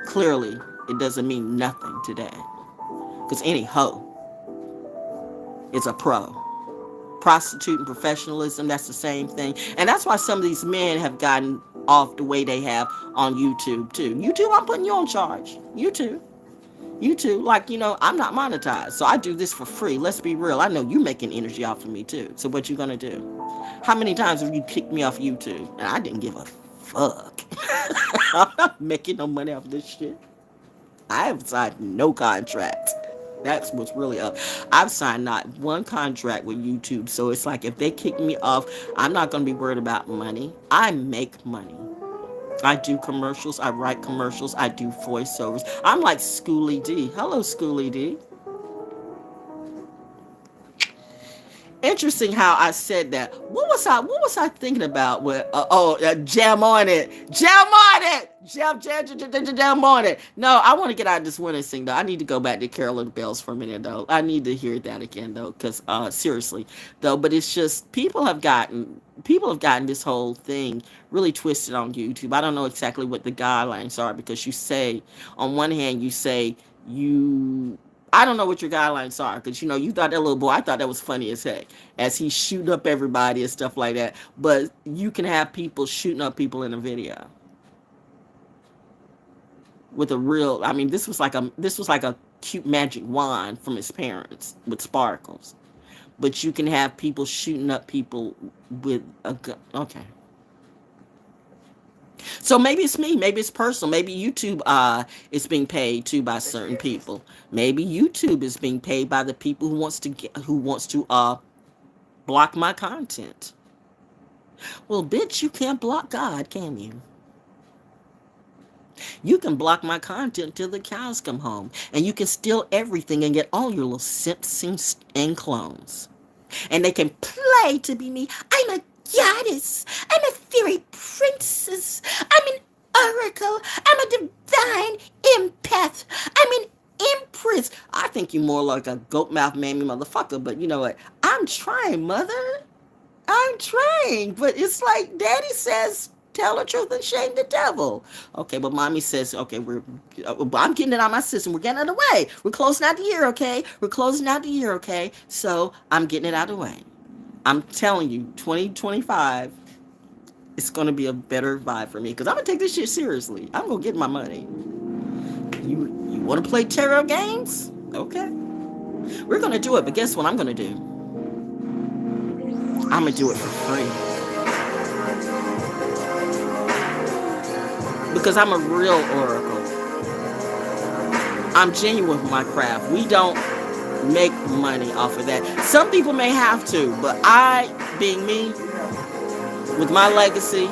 Clearly, it doesn't mean nothing today. Because any hoe is a pro. Prostitute and professionalism, that's the same thing. And that's why some of these men have gotten off the way they have on YouTube too. YouTube, I'm putting you on charge. You too. Like, I'm not monetized, so I do this for free. Let's be real. I know you making energy off of me too. So what you gonna do? How many times have you kicked me off YouTube? And I didn't give a fuck. I'm not making no money off of this shit. I have signed no contract. That's what's really up. I've signed not one contract with YouTube. So it's like if they kick me off, I'm not going to be worried about money. I make money. I do commercials. I write commercials. I do voiceovers. I'm like Schooly D. Hello, Schooly D. Interesting how I said that. What was I thinking about? With jam on it, jam on it. No, I want to get out of this winter thing though. I need to go back to Carol of the Bells for a minute though. I need to hear that again though, because seriously though. But it's just people have gotten this whole thing really twisted on YouTube. I don't know exactly what the guidelines are because you say on one hand I don't know what your guidelines are because, you thought that little boy, I thought that was funny as heck as he's shooting up everybody and stuff like that. But you can have people shooting up people in a video with a real, this was like a cute magic wand from his parents with sparkles. But you can have people shooting up people with a gun. Okay. So maybe it's me, maybe it's personal, maybe YouTube is being paid too by certain people. Maybe YouTube is being paid by the people who wants to block my content. Well, bitch, you can't block God, can you? You can block my content till the cows come home, and you can steal everything and get all your little simps and clones. And they can play to be me. I'm a goddess. I'm a fairy princess. I'm an oracle. I'm a divine empath. I'm an empress. I think you're more like a goat mouth mammy motherfucker, but you know what? I'm trying, mother. I'm trying. But it's like daddy says, tell the truth and shame the devil. Okay, but mommy says, okay, I'm getting it out of my system. We're getting it out of the way. We're closing out the year, okay? We're closing out the year, okay? So I'm getting it out of the way. I'm telling you, 2025, it's going to be a better vibe for me because I'm going to take this shit seriously. I'm going to get my money. You want to play tarot games? Okay. We're going to do it, but guess what I'm going to do? I'm going to do it for free. Because I'm a real oracle. I'm genuine with my craft. We don't make money off of that. Some people may have to, but I, being me, with my legacy,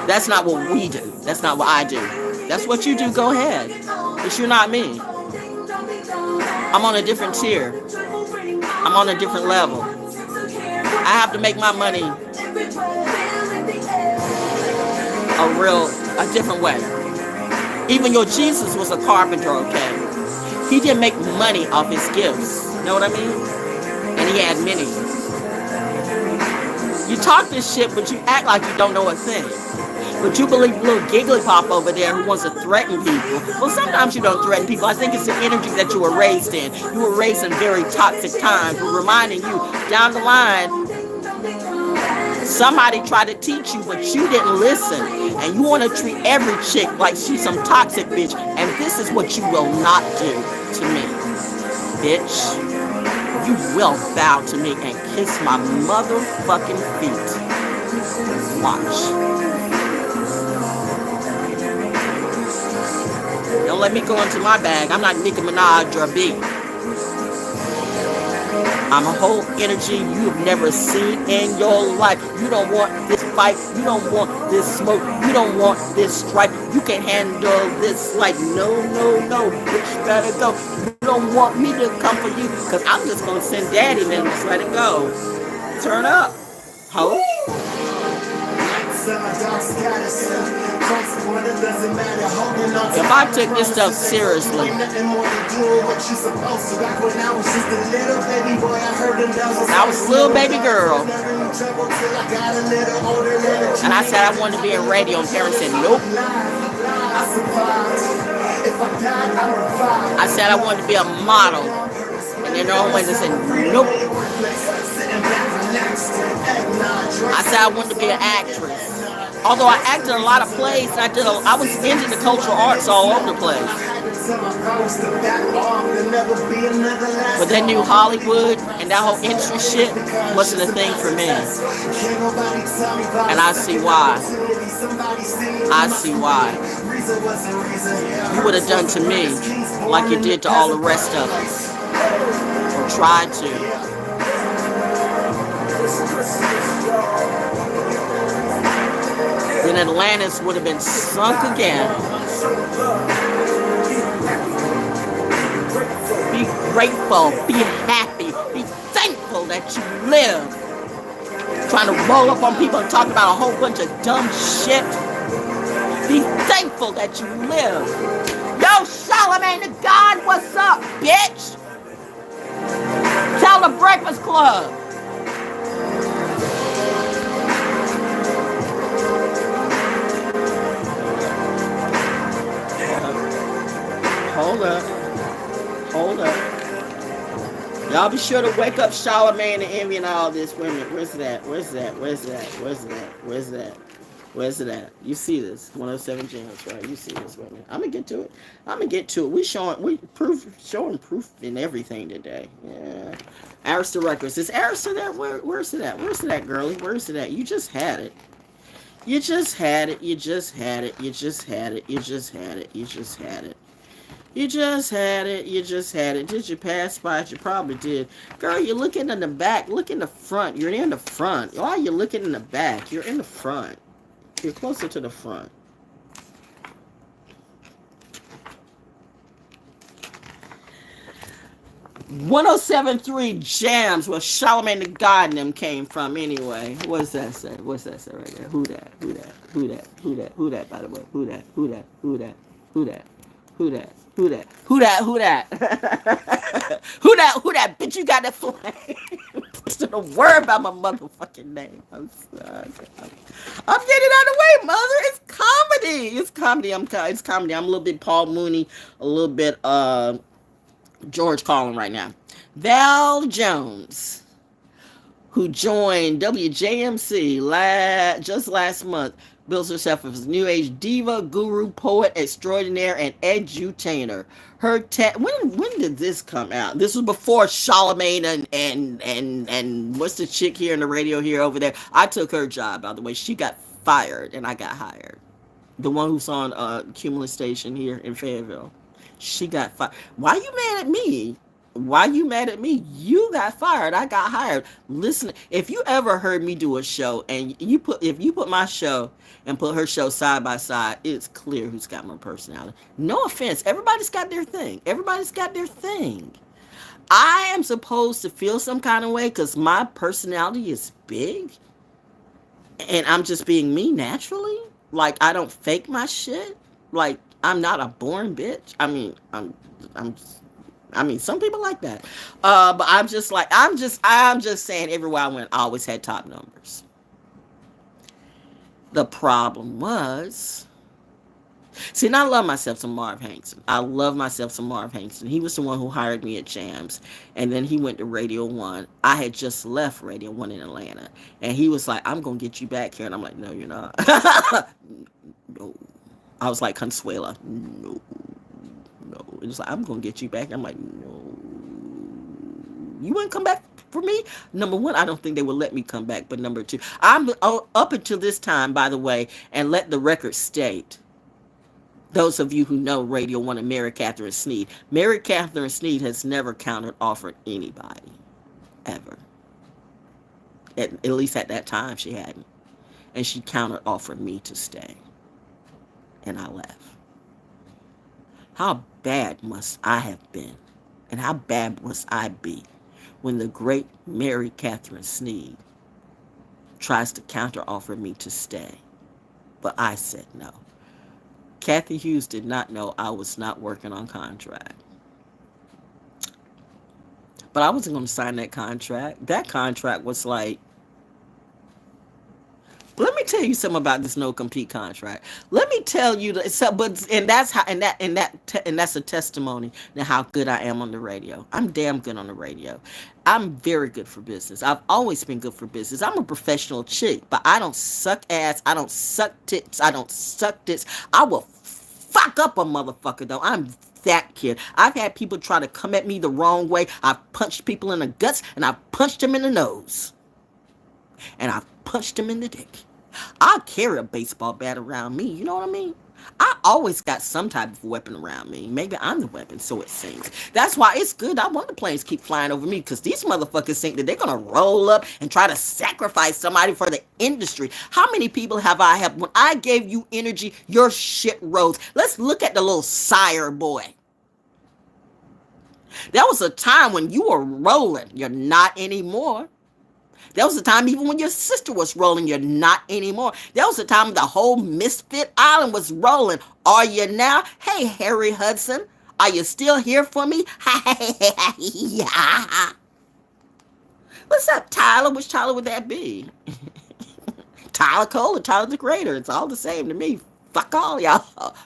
that's not what we do. That's not what I do. That's what you do. Go ahead. But you're not me. I'm on a different tier. I'm on a different level. I have to make my money a different way. Even your Jesus was a carpenter, okay? He didn't make money off his gifts. You know what I mean? And he had many. You talk this shit, but you act like you don't know a thing. But you believe little giggly pop over there who wants to threaten people. Well, sometimes you don't threaten people. I think it's the energy that you were raised in. You were raised in very toxic times. We're reminding you down the line, somebody tried to teach you, but you didn't listen. And you want to treat every chick like she's some toxic bitch. And this is what you will not do to me. Bitch, you will bow to me and kiss my motherfucking feet. Watch. Don't let me go into my bag. I'm not Nicki Minaj or B. I'm a whole energy you have never seen in your life. You don't want this fight. You don't want this smoke. You don't want this strife. You can't handle this like no. Bitch, better go. You don't want me to come for you because I'm just going to send daddy and just let it go. Turn up. Ho. If I took this stuff seriously, I was a little baby girl, and I said I wanted to be in radio, and parents said nope. I said I wanted to be a model, and then all went and said nope. I said I wanted to be an actress. Although I acted in a lot of plays, I was into the cultural arts all over the place. But that new Hollywood and that whole industry shit wasn't a thing for me. And I see why. I see why. You would have done to me like you did to all the rest of us. Or tried to. Then Atlantis would have been sunk again. Be grateful, be happy, be thankful that you live. Trying to roll up on people and talk about a whole bunch of dumb shit. Be thankful that you live. Yo, Charlamagne the God, what's up, bitch? Tell the Breakfast Club. Hold up. Y'all be sure to wake up Charlamagne and Envy and all this. Wait a minute. Where's that? You see this. 107 Gems, right? You see this. Wait a minute. I'm gonna get to it. We showing proof in everything today. Yeah. Arista Records. Is Arista there? Where's it at? Where's it at, girlie? Where's it at? You just had it. You just had it. Did you pass by it? You probably did. Girl, you're looking in the back. Look in the front. You're in the front. Why are you looking in the back? You're in the front. You're closer to the front. .1073 Jams where Charlamagne the God and them came from anyway. What's that say? Right there? Who that, by the way? Who that? Bitch, you got that flame. Instead of worry about my motherfucking name. I'm getting out of the way, mother. It's comedy. It's comedy. I'm a little bit Paul Mooney, a little bit George Carlin right now. ValJones, who joined WJMC just last month, bills herself as a new age diva, guru, poet, extraordinaire, and edutainer. When did this come out? This was before Charlamagne and what's the chick here in the radio here over there? I took her job, by the way. She got fired and I got hired. The one who's on Cumulus Station here in Fayetteville. She got fired. Why you mad at me? You got fired. I got hired. Listen, if you ever heard me do a show and if you put my show and put her show side by side, it's clear who's got my personality. No offense. Everybody's got their thing. I am supposed to feel some kind of way because my personality is big and I'm just being me naturally. Like, I don't fake my shit. Like, I'm not a born bitch. I mean, some people like that. But I'm just saying everywhere I went, I always had top numbers. The problem was, and I love myself some Marv Hankson. He was the one who hired me at Jams. And then he went to Radio 1. I had just left Radio 1 in Atlanta. And he was like, I'm going to get you back here. And I'm like, no, you're not. No. I was like, Consuela, no. It was like, I'm going to get you back. I'm like, no. You wouldn't come back for me? Number one, I don't think they would let me come back. But number two, I'm up until this time, by the way, and let the record state, those of you who know Radio 1 and Mary Catherine Sneed has never counter-offered anybody, ever. At least at that time, she hadn't. And she counter-offered me to stay. And I left. How bad must I have been? And how bad must I be when the great Mary Catherine Sneed tries to counteroffer me to stay? But I said no. Kathy Hughes did not know I was not working on contract. But I wasn't going to sign that contract. That contract was like, let me tell you something about this no compete contract. Let me tell you that. So, but and that's how and that's a testimony to how good I am on the radio. I'm damn good on the radio. I'm very good for business. I've always been good for business. I'm a professional chick, but I don't suck ass. I don't suck tits. I don't suck tits. I will fuck up a motherfucker though. I'm that kid. I've had people try to come at me the wrong way. I've punched people in the guts and I've punched them in the nose. And I've punched them in the dick. I carry a baseball bat around me. You know what I mean? I always got some type of weapon around me. Maybe I'm the weapon, so it seems. That's why it's good. I want the planes keep flying over me because these motherfuckers think that they're going to roll up and try to sacrifice somebody for the industry. How many people have I had? When I gave you energy, your shit rose. Let's look at the little sire boy. There was a time when you were rolling. You're not anymore. There was a time even when your sister was rolling, you're not anymore. There was a time the whole Misfit Island was rolling. Are you now? Hey, Harry Hudson, are you still here for me? What's up, Tyler? Which Tyler would that be? Tyler Cole or Tyler the Creator? It's all the same to me. Fuck all y'all.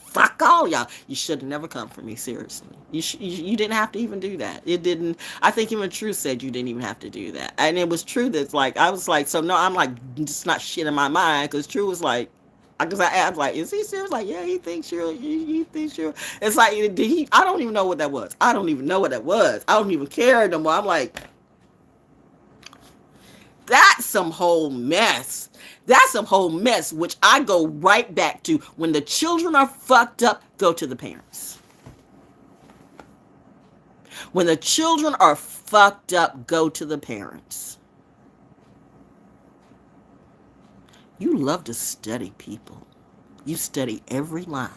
Fuck all y'all. You should have never come for me, seriously. You didn't have to even do that. It didn't. I think even True said you didn't even have to do that. And it was True that's like, I was like, so no, I'm like, just not shit in my mind. Because True was like, because I was like, is he serious? Like, yeah, he thinks you're, he thinks you're. It's like, did he? I don't even know what that was. I don't even know what that was. I don't even care no more. I'm like, that's some whole mess. That's some whole mess, which I go right back to when the children are fucked up, go to the parents. When the children are fucked up, go to the parents. You love to study people. You study every line.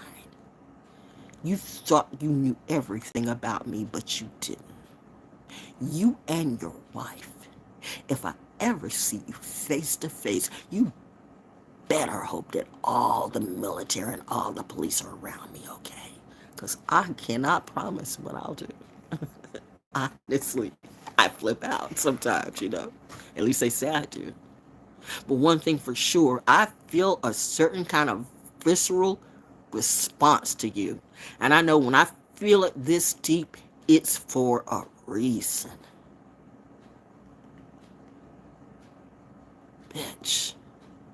You thought you knew everything about me, but you didn't. You and your wife. If I ever see you face to face, you better hope that all the military and all the police are around me, okay? Because I cannot promise what I'll do. Honestly, I flip out sometimes, you know. At least they say I do. But one thing for sure, I feel a certain kind of visceral response to you. And I know when I feel it this deep, it's for a reason. Bitch,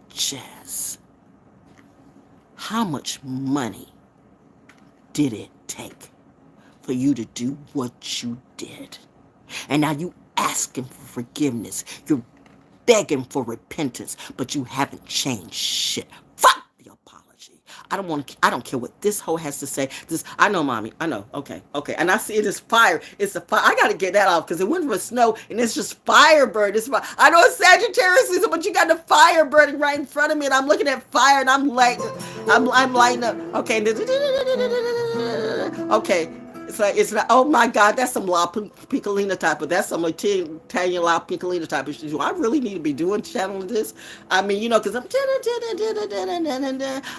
Jazz, how much money did it take for you to do what you did? And now you asking for forgiveness. You're begging for repentance, but you haven't changed shit. Fuck the apology. I don't care what this hoe has to say. I know, mommy. I know. Okay. And I see it as fire. It's a fire. I gotta get that off because it went for snow and it's just Firebird. It's fire. I know it's Sagittarius season, but you got the fire burning right in front of me, and I'm looking at fire, and I'm lighting up. Okay. Okay. It's like, oh my God, that's some La Piccolina type of, that's some Italian La Piccolina type of shit. Do I really need to be doing channeling this? I mean, you know, because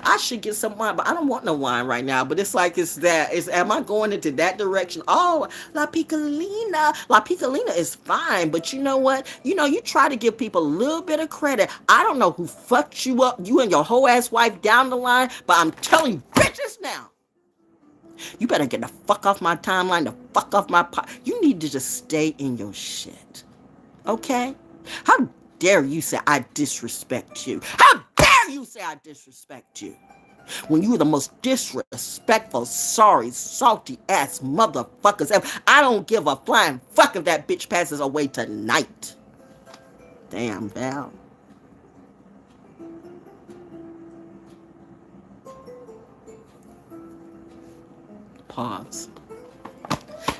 I should get some wine, but I don't want no wine right now. But it's like, am I going into that direction? Oh, La Piccolina. La Piccolina is fine, but you know what? You know, you try to give people a little bit of credit. I don't know who fucked you up, you and your whole ass wife down the line, but I'm telling you, bitches now. You better get the fuck off my timeline, the fuck off my You need to just stay in your shit. Okay? How dare you say I disrespect you? How dare you say I disrespect you? When you were the most disrespectful, sorry, salty ass motherfuckers ever. I don't give a flying fuck if that bitch passes away tonight. Damn, Val. Pause.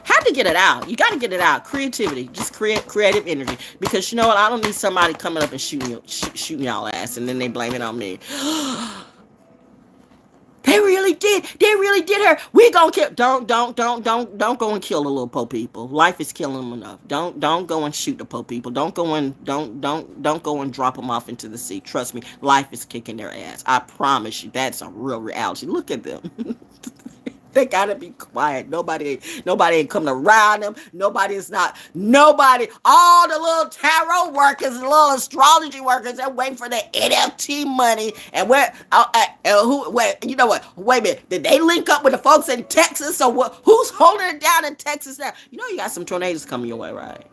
Had to get it out. You got to get it out. Creativity. Just creative energy. Because you know what? I don't need somebody coming up and shooting y'all ass and then they blame it on me. They really did. They really did her. We gonna kill. Don't go and kill the little po people. Life is killing them enough. Don't go and shoot the po people. Don't go and drop them off into the sea. Trust me, life is kicking their ass. I promise you, that's a real reality. Look at them. They gotta be quiet. Nobody ain't coming around them. Nobody. All the little tarot workers, the little astrology workers, they're waiting for the NFT money. And you know what? Wait a minute. Did they link up with the folks in Texas? So who's holding it down in Texas now? You know you got some tornadoes coming your way, right?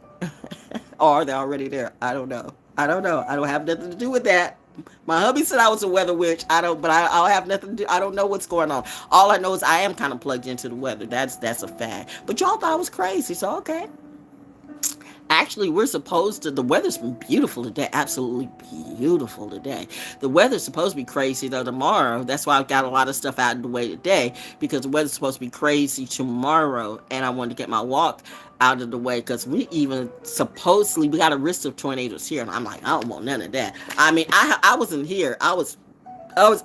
Or are they already there? I don't know. I don't have nothing to do with that. My hubby said I was a weather witch. But I'll have nothing to do. I don't know what's going on. All I know is I am kind of plugged into the weather. That's a fact. But y'all thought I was crazy, so okay. Actually, the weather's been beautiful today. Absolutely beautiful today. The weather's supposed to be crazy though tomorrow. That's why I've got a lot of stuff out of the way today, because the weather's supposed to be crazy tomorrow, and I wanted to get my walk out of the way, because we got a risk of tornadoes here, and I'm like, I don't want none of that. I mean, I wasn't here. I was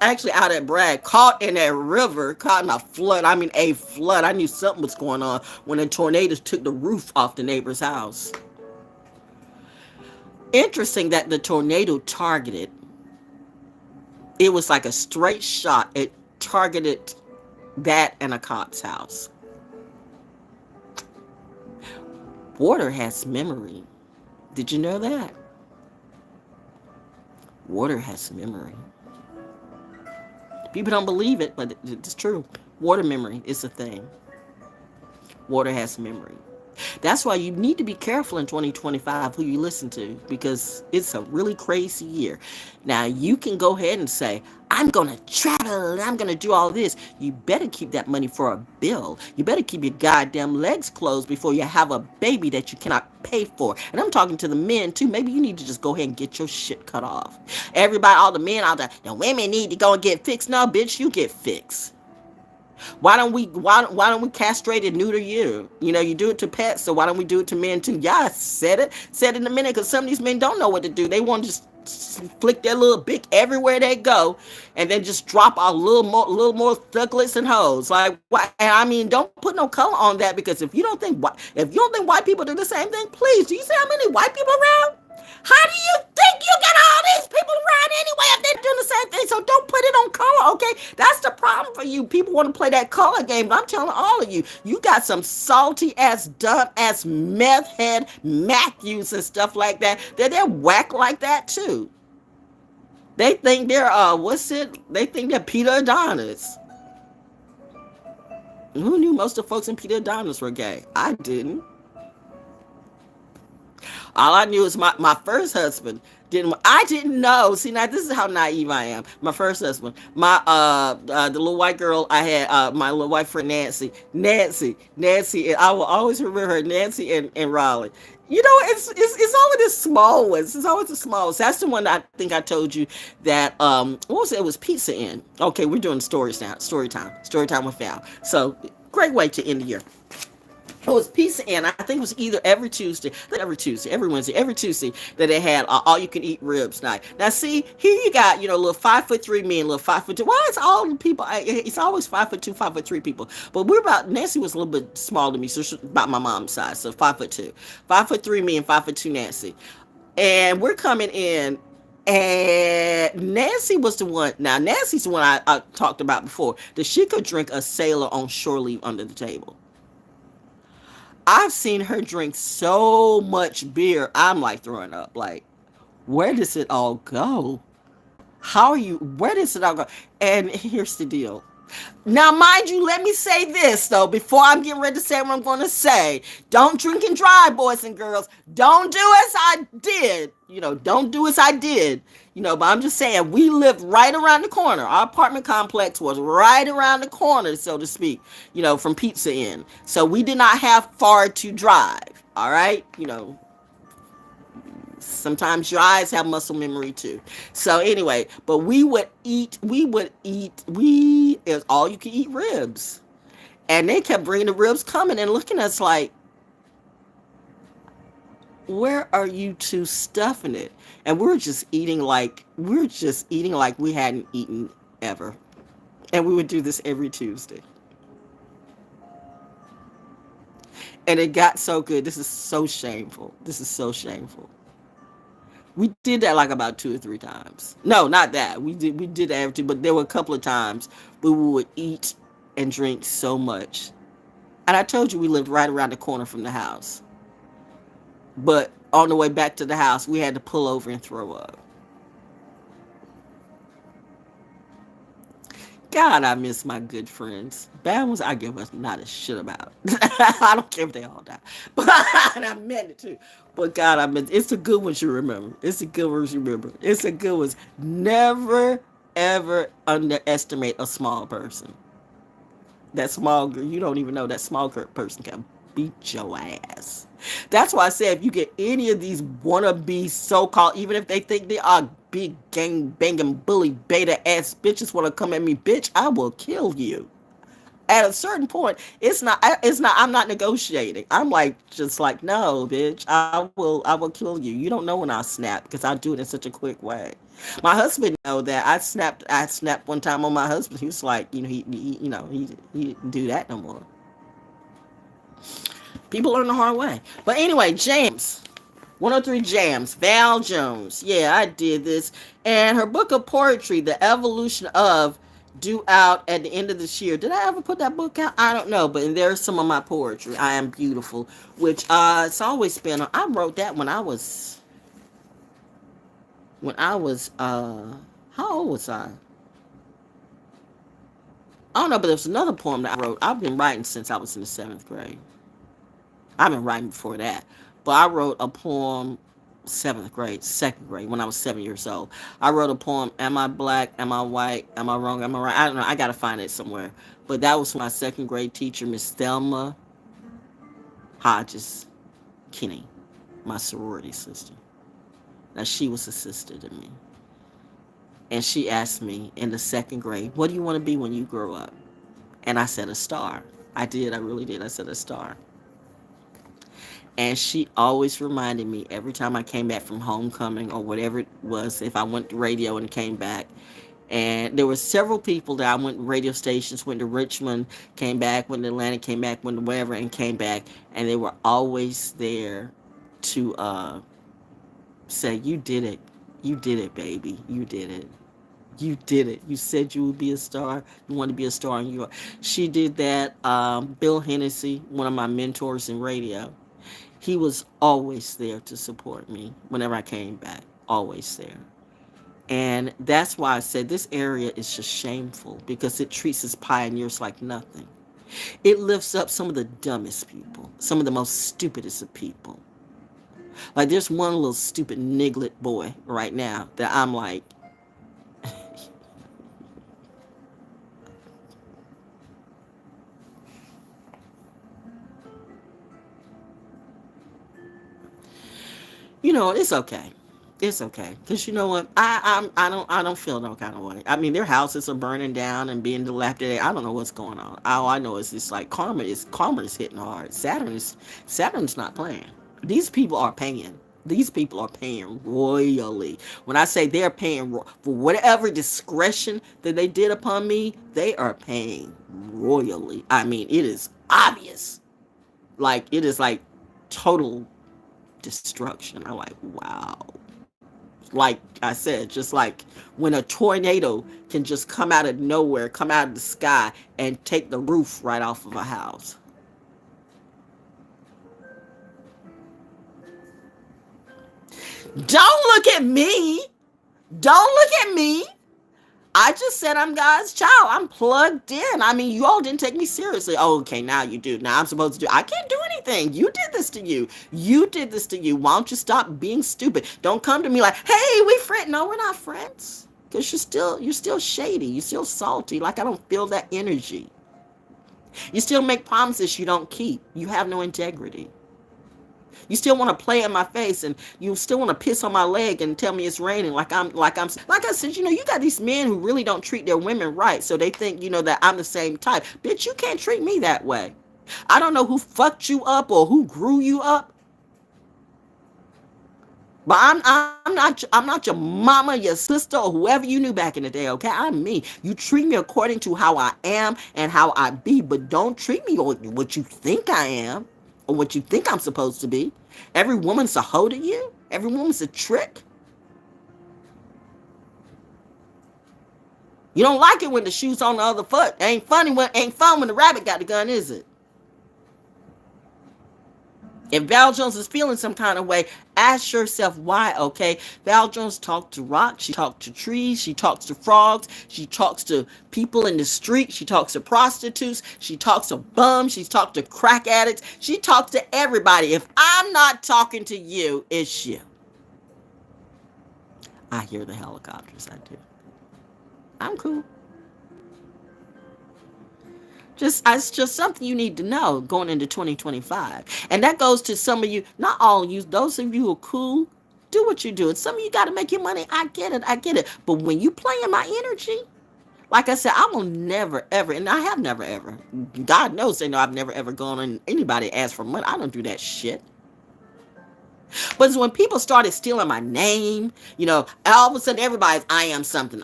actually out at Bragg, caught in a river, caught in a flood. I mean, a flood. I knew something was going on when the tornadoes took the roof off the neighbor's house. Interesting that the tornado targeted. It was like a straight shot. It targeted that and a cop's house. Water has memory. Did you know that? Water has memory. People don't believe it, but it's true. Water memory is a thing. Water has memory. That's why you need to be careful in 2025 who you listen to, because it's a really crazy year. Now, you can go ahead and say, I'm going to travel and I'm going to do all this. You better keep that money for a bill. You better keep your goddamn legs closed before you have a baby that you cannot pay for. And I'm talking to the men too. Maybe you need to just go ahead and get your shit cut off. Everybody, all the men out there, the women need to go and get fixed. No, bitch, you get fixed. Why don't we castrate and neuter you? You know, you do it to pets, so why don't we do it to men too? Yeah, said it in a minute, because some of these men don't know what to do. They want to just flick their little bick everywhere they go, and then just drop a little more thuglets and hoes. Like, why? I mean, don't put no color on that, because if you don't think white people do the same thing, please, do you see how many white people around? How do you think you get all these people around anyway if they're doing the same thing? So don't put it on color, okay? That's the problem for you. People want to play that color game, but I'm telling all of you, you got some salty ass, dumb ass meth head Matthews and stuff like that. They're whack like that too. They think they're They think they're Peter Adonis. Who knew most of the folks in Peter Adonis were gay? I didn't. All I knew is my first husband I didn't know. See, now this is how naive I am. My first husband, the little white girl I had, my little white friend Nancy, and I will always remember her, Nancy and Raleigh. You know, it's always the small ones. It's always the small ones. That's the one that I think I told you that, what was it? It was Pizza Inn. Okay, we're doing stories now. Story time with Val. So, great way to end the year. It was Pizza Inn. I think it was either every Wednesday, every Tuesday that they had all you can eat ribs night. Now see, here you got, little 5'3" men, little 5'2". Why is all the people? It's always 5'2", 5'3" people. But Nancy was a little bit smaller than me, so she's about my mom's size, so 5'2", 5'3" me and 5'2" Nancy, and we're coming in. And Nancy was the one. Now Nancy's the one I talked about before. That she could drink a sailor on shore leave under the table. I've seen her drink so much beer, I'm like throwing up. Like, where does it all go? Where does it all go? And here's the deal. Now, mind you, let me say this, though, before I'm getting ready to say what I'm going to say. Don't drink and drive, boys and girls. Don't do as I did. Don't do as I did. But I'm just saying, we lived right around the corner. Our apartment complex was right around the corner, so to speak, from Pizza Inn. So we did not have far to drive, all right? Sometimes your eyes have muscle memory too. So anyway, but it was all you can eat ribs. And they kept bringing the ribs coming and looking at us like, where are you two stuffing it? And we're just eating like we hadn't eaten ever. And we would do this every Tuesday. And it got so good. This is so shameful. This is so shameful. We did that like about 2 or 3 times. No, not that. We did that every two, but there were a couple of times where we would eat and drink so much. And I told you we lived right around the corner from the house. But on the way back to the house, we had to pull over and throw up. God, I miss my good friends. Bad ones I give us not a shit about. I don't care if they all die. But I meant it too. But God, I meant it's the good ones you remember. It's the good ones you remember. It's the good ones. Never, ever underestimate a small person. That small girl, you don't even know that small person can beat your ass. That's why I say if you get any of these wannabe so-called, even if they think they are big gang banging bully beta ass bitches want to come at me, bitch, I will kill you. At a certain point, it's not I'm not negotiating. I'm like just like, no, bitch, I will kill you. You don't know when I snap because I do it in such a quick way. My husband know that I snapped one time on my husband. He was like, he didn't do that no more. People learn the hard way. But anyway, James. 103 Jams, Val Jones. Yeah, I did this. And her book of poetry, The Evolution of, due out at the end of this year. Did I ever put that book out? I don't know, but there's some of my poetry. I Am Beautiful, which it's always been. I wrote that when I was how old was I? I don't know, but there's another poem that I wrote. I've been writing since I was in the 7th grade. I've been writing before that. But I wrote a poem 7th grade, 2nd grade, when I was 7 years old. I wrote a poem, Am I Black? Am I White? Am I Wrong? Am I Right? I don't know. I got to find it somewhere. But that was my 2nd grade teacher, Miss Thelma Hodges Kinney, my sorority sister. Now, she was a sister to me. And she asked me in the 2nd grade, what do you want to be when you grow up? And I said, a star. I did. I really did. I said, a star. And she always reminded me every time I came back from homecoming or whatever it was, if I went to radio and came back. And there were several people that I went to radio stations, went to Richmond, came back, went to Atlanta, came back, went to wherever, and came back. And they were always there to say, you did it. You did it, baby. You did it. You did it. You said you would be a star. You want to be a star. And you are. She did that. Bill Hennessy, one of my mentors in radio. He was always there to support me whenever I came back. Always there. And that's why I said this area is just shameful because it treats its pioneers like nothing. It lifts up some of the dumbest people, some of the most stupidest of people. Like there's one little stupid niglet boy right now that I'm like, it's okay. It's okay, cause you know what? I don't feel no kind of way. I mean, their houses are burning down and being dilapidated. I don't know what's going on. All I know is it's like karma is hitting hard. Saturn's not playing. These people are paying. These people are paying royally. When I say they're paying for whatever discretion that they did upon me, they are paying royally. I mean, it is obvious. Like it is like total destruction. I'm like, wow. Like I said, just like when a tornado can just come out of nowhere, come out of the sky and take the roof right off of a house. Don't look at me. Don't look at me. I just said I'm God's child. I'm plugged in. I mean, you all didn't take me seriously. Oh, okay, now you do. Now I'm supposed to do. I can't do anything. You did this to you. You did this to you. Why don't you stop being stupid? Don't come to me like, hey, we friends. No, we're not friends. Because you're still shady. You're still salty. Like I don't feel that energy. You still make promises you don't keep. You have no integrity. You still want to play in my face and you still want to piss on my leg and tell me it's raining like I said, you got these men who really don't treat their women right. So they think, that I'm the same type. Bitch, you can't treat me that way. I don't know who fucked you up or who grew you up, But I'm not your mama, your sister, or whoever you knew back in the day, okay? I'm me. You treat me according to how I am and how I be, but don't treat me on what you think I am or what you think I'm supposed to be. Every woman's a hoe to you. Every woman's a trick. You don't like it when the shoe's on the other foot. Ain't fun when the rabbit got the gun, is it? If Val Jones is feeling some kind of way, ask yourself why, okay? Val Jones talked to rocks, she talked to trees, she talks to frogs, she talks to people in the street, she talks to prostitutes, she talks to bums, she talks to crack addicts, she talks to everybody. If I'm not talking to you, it's you. I hear the helicopters, I do. I'm cool. It's just something you need to know going into 2025. And that goes to some of you, not all of you, those of you who are cool, do what you do. And some of you got to make your money. I get it. But when you play in my energy, like I said, I will never, ever, and I have never, ever, God knows they know I've never, ever gone on anybody ask for money. I don't do that shit. But it's when people started stealing my name, all of a sudden everybody's, I am something.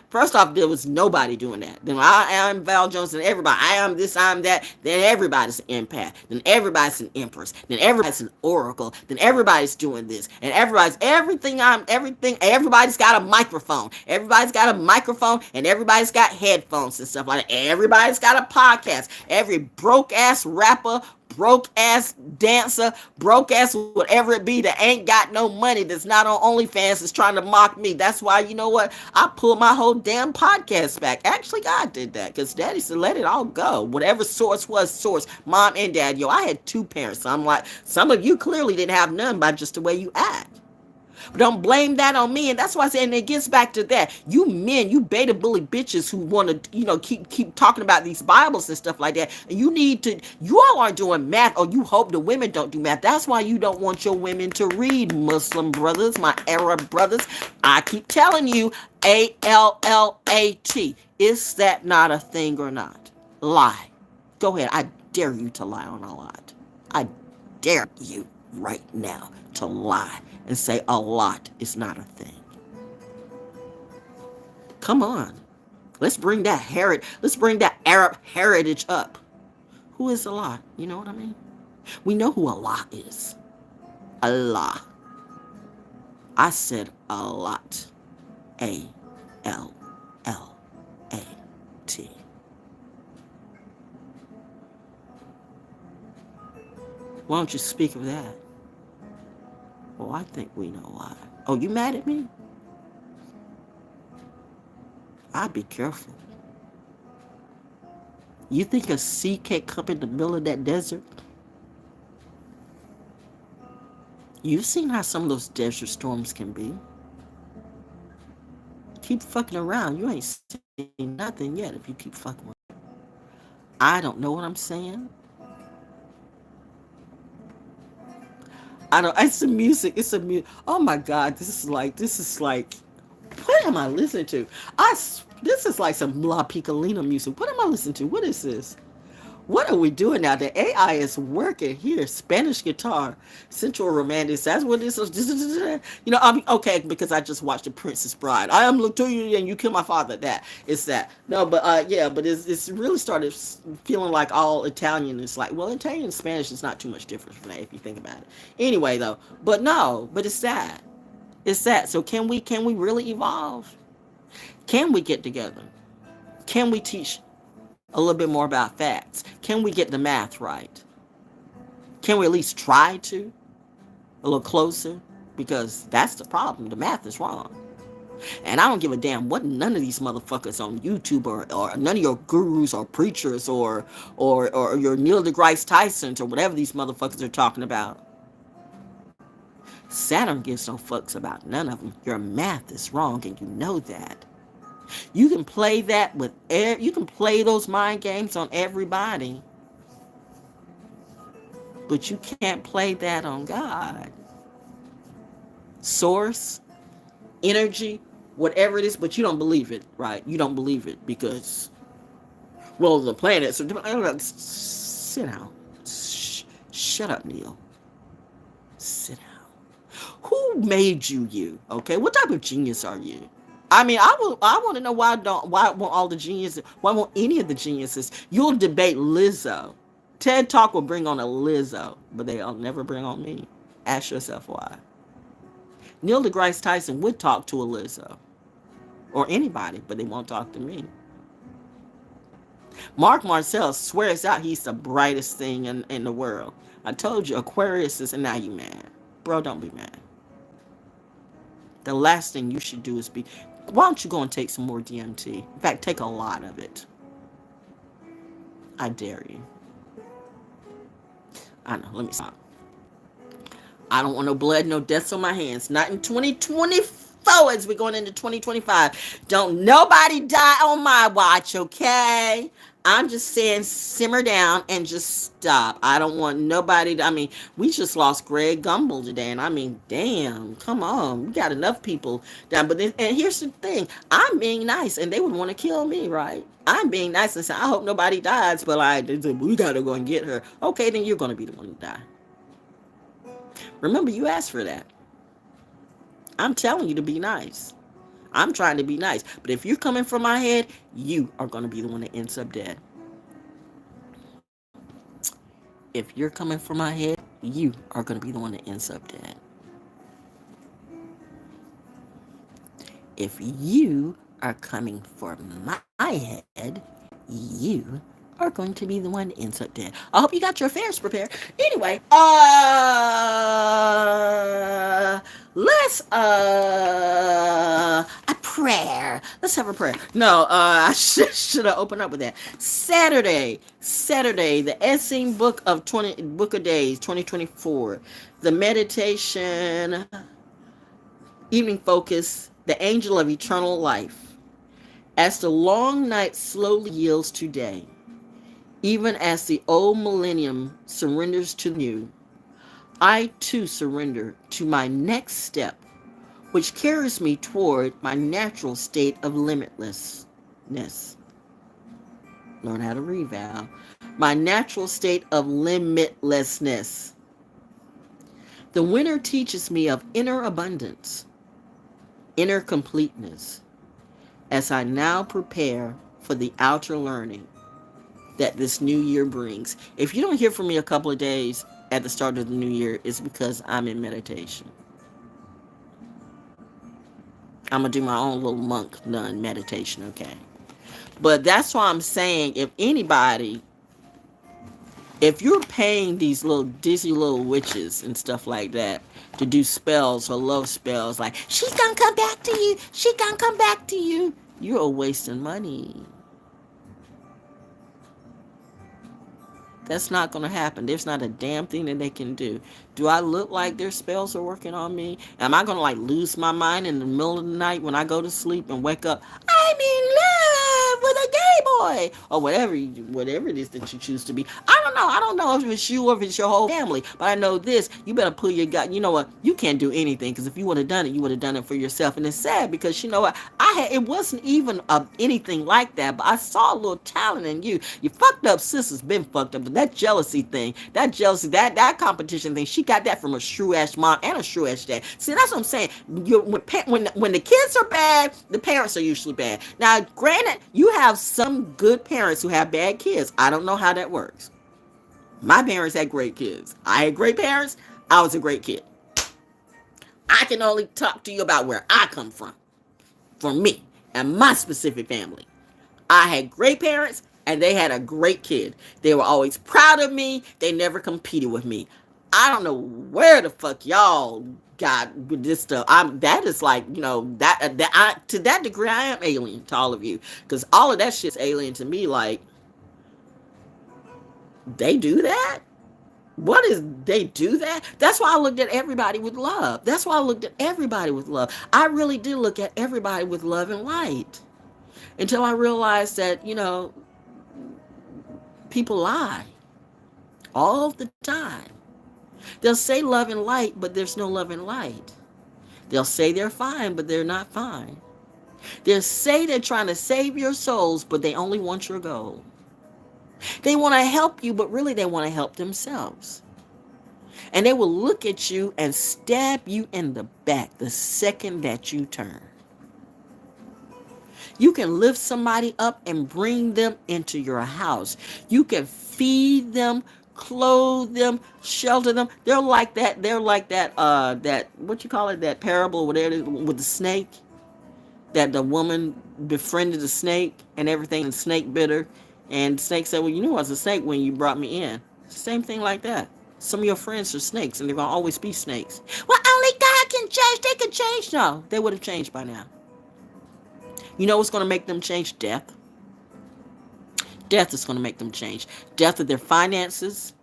First off, there was nobody doing that. Then I am Val Jones and everybody, I am this, I am that. Then everybody's an empath. Then everybody's an empress. Then everybody's an oracle. Then everybody's doing this. And everything. Everybody's got a microphone. Everybody's got a microphone and everybody's got headphones and stuff like that. Everybody's got a podcast. Every broke ass rapper, broke ass dancer, broke ass whatever it be that ain't got no money, that's not on OnlyFans, is trying to mock me. That's why, you know what? I pulled my whole damn podcast back. Actually, God did that because Daddy said let it all go. Whatever source was source, mom and dad. I had two parents. So I'm like, some of you clearly didn't have none by just the way you act. But don't blame that on me. And that's why I say, and it gets back to that. You men, you beta bully bitches who want to, keep talking about these Bibles and stuff like that. And you all aren't doing math, or you hope the women don't do math. That's why you don't want your women to read, Muslim brothers, my Arab brothers. I keep telling you, ALLAT. Is that not a thing or not? Lie. Go ahead. I dare you to lie on a lot. I dare you right now to lie and say a lot is not a thing. Come on. Let's bring that Arab heritage up. Who is Allah? You know what I mean? We know who Allah is. Allah. I said a lot. ALLAT. Why don't you speak of that? Oh, I think we know why. Oh, you mad at me? I'd be careful. You think a sea can't come in the middle of that desert? You've seen how some of those desert storms can be. Keep fucking around. You ain't seen nothing yet if you keep fucking around. I don't know what I'm saying. It's the music. Oh my God, this is like, what am I listening to? This is like some La Piccolina music. What am I listening to? What is this? What are we doing now? The AI is working here. Spanish guitar, Central Romantic. That's what this is. Okay, because I just watched The Princess Bride. I am look to you and you kill my father. It's that. No, but yeah, but it's really started feeling like all Italian. It's like, well, Italian and Spanish is not too much different from that if you think about it. Anyway, though, but it's that. It's that. So can we really evolve? Can we get together? Can we teach a little bit more about facts? Can we get the math right? Can we at least try to? A little closer? Because that's the problem. The math is wrong. And I don't give a damn what none of these motherfuckers on YouTube or none of your gurus or preachers or your Neil deGrasse Tysons or whatever these motherfuckers are talking about. Saturn gives no fucks about none of them. Your math is wrong and you know that. You can play that you can play those mind games on everybody. But you can't play that on God. Source, energy, whatever it is, but you don't believe it, right? You don't believe it because, well, the planet. So sit down. Shut up, Neil. Sit down. Who made you you? Okay, what type of genius are you? I mean, I want to know why won't all the geniuses, why won't any of the geniuses? You'll debate Lizzo. TED Talk will bring on a Lizzo, but they'll never bring on me. Ask yourself why. Neil deGrasse Tyson would talk to a Lizzo or anybody, but they won't talk to me. Mark Marcel swears out he's the brightest thing in the world. I told you, Aquarius is, and now you mad. Bro, don't be mad. The last thing you should do is be, why don't you go and take some more DMT? In fact, take a lot of it. I dare you. I know, let me stop. I don't want no blood, no deaths on my hands. Not in 2024 as we're going into 2025. Don't nobody die on my watch, okay? I'm just saying simmer down and just stop. I don't want nobody to, I mean, we just lost Greg Gumbel today. And I mean, damn, come on. We got enough people down. But then, and here's the thing. I'm being nice and they would want to kill me, right? I'm being nice and say, I hope nobody dies. But we got to go and get her. Okay, then you're going to be the one to die. Remember, you asked for that. I'm telling you to be nice. I'm trying to be nice. But if you're coming from my head, you are going to be the one that ends up dead. If you're coming from my head, you are going to be the one that ends up dead. If you are coming for my head, you are going to be the one that ends up dead. I hope you got your affairs prepared. Anyway, let's a prayer. Let's have a prayer. No, I should have opened up with that. Saturday, the Essene Book of Days, 2024. The meditation, evening focus, the angel of eternal life. As the long night slowly yields to day, even as the old millennium surrenders to the new, I too surrender to my next step, which carries me toward my natural state of limitlessness. Learn how to read, Val. My natural state of limitlessness. The winter teaches me of inner abundance, inner completeness, as I now prepare for the outer learning that this new year brings. If you don't hear from me a couple of days at the start of the new year, it's because I'm in meditation. I'm going to do my own little monk nun meditation, okay? But that's why I'm saying, if you're paying these little dizzy little witches and stuff like that to do spells or love spells, like, she's going to come back to you, she's going to come back to you, you're wasting money. That's not going to happen. There's not a damn thing that they can do. Do I look like their spells are working on me? Am I going to lose my mind in the middle of the night when I go to sleep and wake up, I'm in love with a gay boy, or whatever it is that you choose to be? I don't know if it's you or if it's your whole family, but I know this, you better pull your gut. You know what? You can't do anything, because if you would have done it, you would have done it for yourself. And it's sad, because you know what? It wasn't even anything like that, but I saw a little talent in you. Your fucked up sister's been fucked up, but that jealousy thing, that competition thing, she got that from a shrew-ass mom and a shrew-ass dad. See, that's what I'm saying. When the kids are bad, the parents are usually bad. Now, granted, you have some good parents who have bad kids. I don't know how that works. My parents had great kids. I had great parents. I was a great kid. I can only talk to you about where I come from. For me and my specific family. I had great parents and they had a great kid. They were always proud of me. They never competed with me. I don't know where the fuck y'all got with this stuff. That is like, to that degree, I am alien to all of you. Because all of that shit's alien to me. Like, they do that? What is, they do that? That's why I looked at everybody with love. I really did look at everybody with love and light. Until I realized that, people lie. All the time. They'll say love and light, but there's no love and light. They'll say they're fine, but they're not fine. They'll say they're trying to save your souls, but they only want your gold. They want to help you, but really they want to help themselves. And they will look at you and stab you in the back the second that you turn. You can lift somebody up and bring them into your house. You can feed them, clothe them, shelter them. They're like that. They're like that. That what you call it? That parable with the snake. That the woman befriended the snake and everything, and the snake bit her. And the snake said, "Well, you knew I was a snake when you brought me in." Same thing like that. Some of your friends are snakes, and they're gonna always be snakes. Well, only God can change. They can change. No, they would have changed by now. You know what's going to make them change? Death. Death is going to make them change. Death of their finances,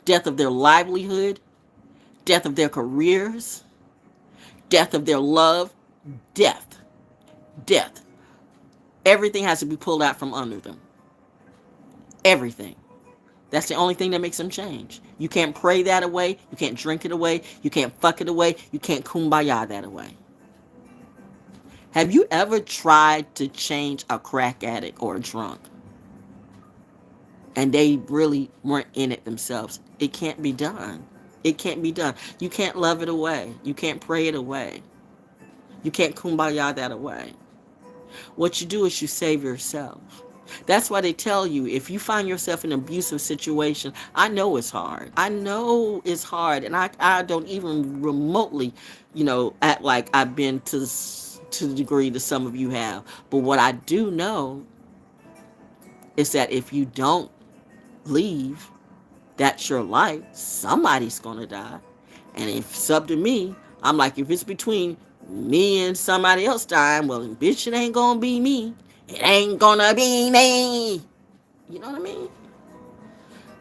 death of their livelihood, death of their careers, death of their love, death. Death. Everything has to be pulled out from under them. Everything. That's the only thing that makes them change. You can't pray that away. You can't drink it away. You can't fuck it away. You can't kumbaya that away. Have you ever tried to change a crack addict or a drunk? And they really weren't in it themselves. It can't be done. It can't be done. You can't love it away. You can't pray it away. You can't kumbaya that away. What you do is you save yourself. That's why they tell you, if you find yourself in an abusive situation, I know it's hard. I know it's hard. And I don't even remotely, act like I've been to the degree that some of you have. But what I do know is that if you don't leave, that's your life. Somebody's going to die. And if it's up to me, I'm like, if it's between me and somebody else dying, well, bitch, it ain't going to be me. It ain't going to be me. You know what I mean?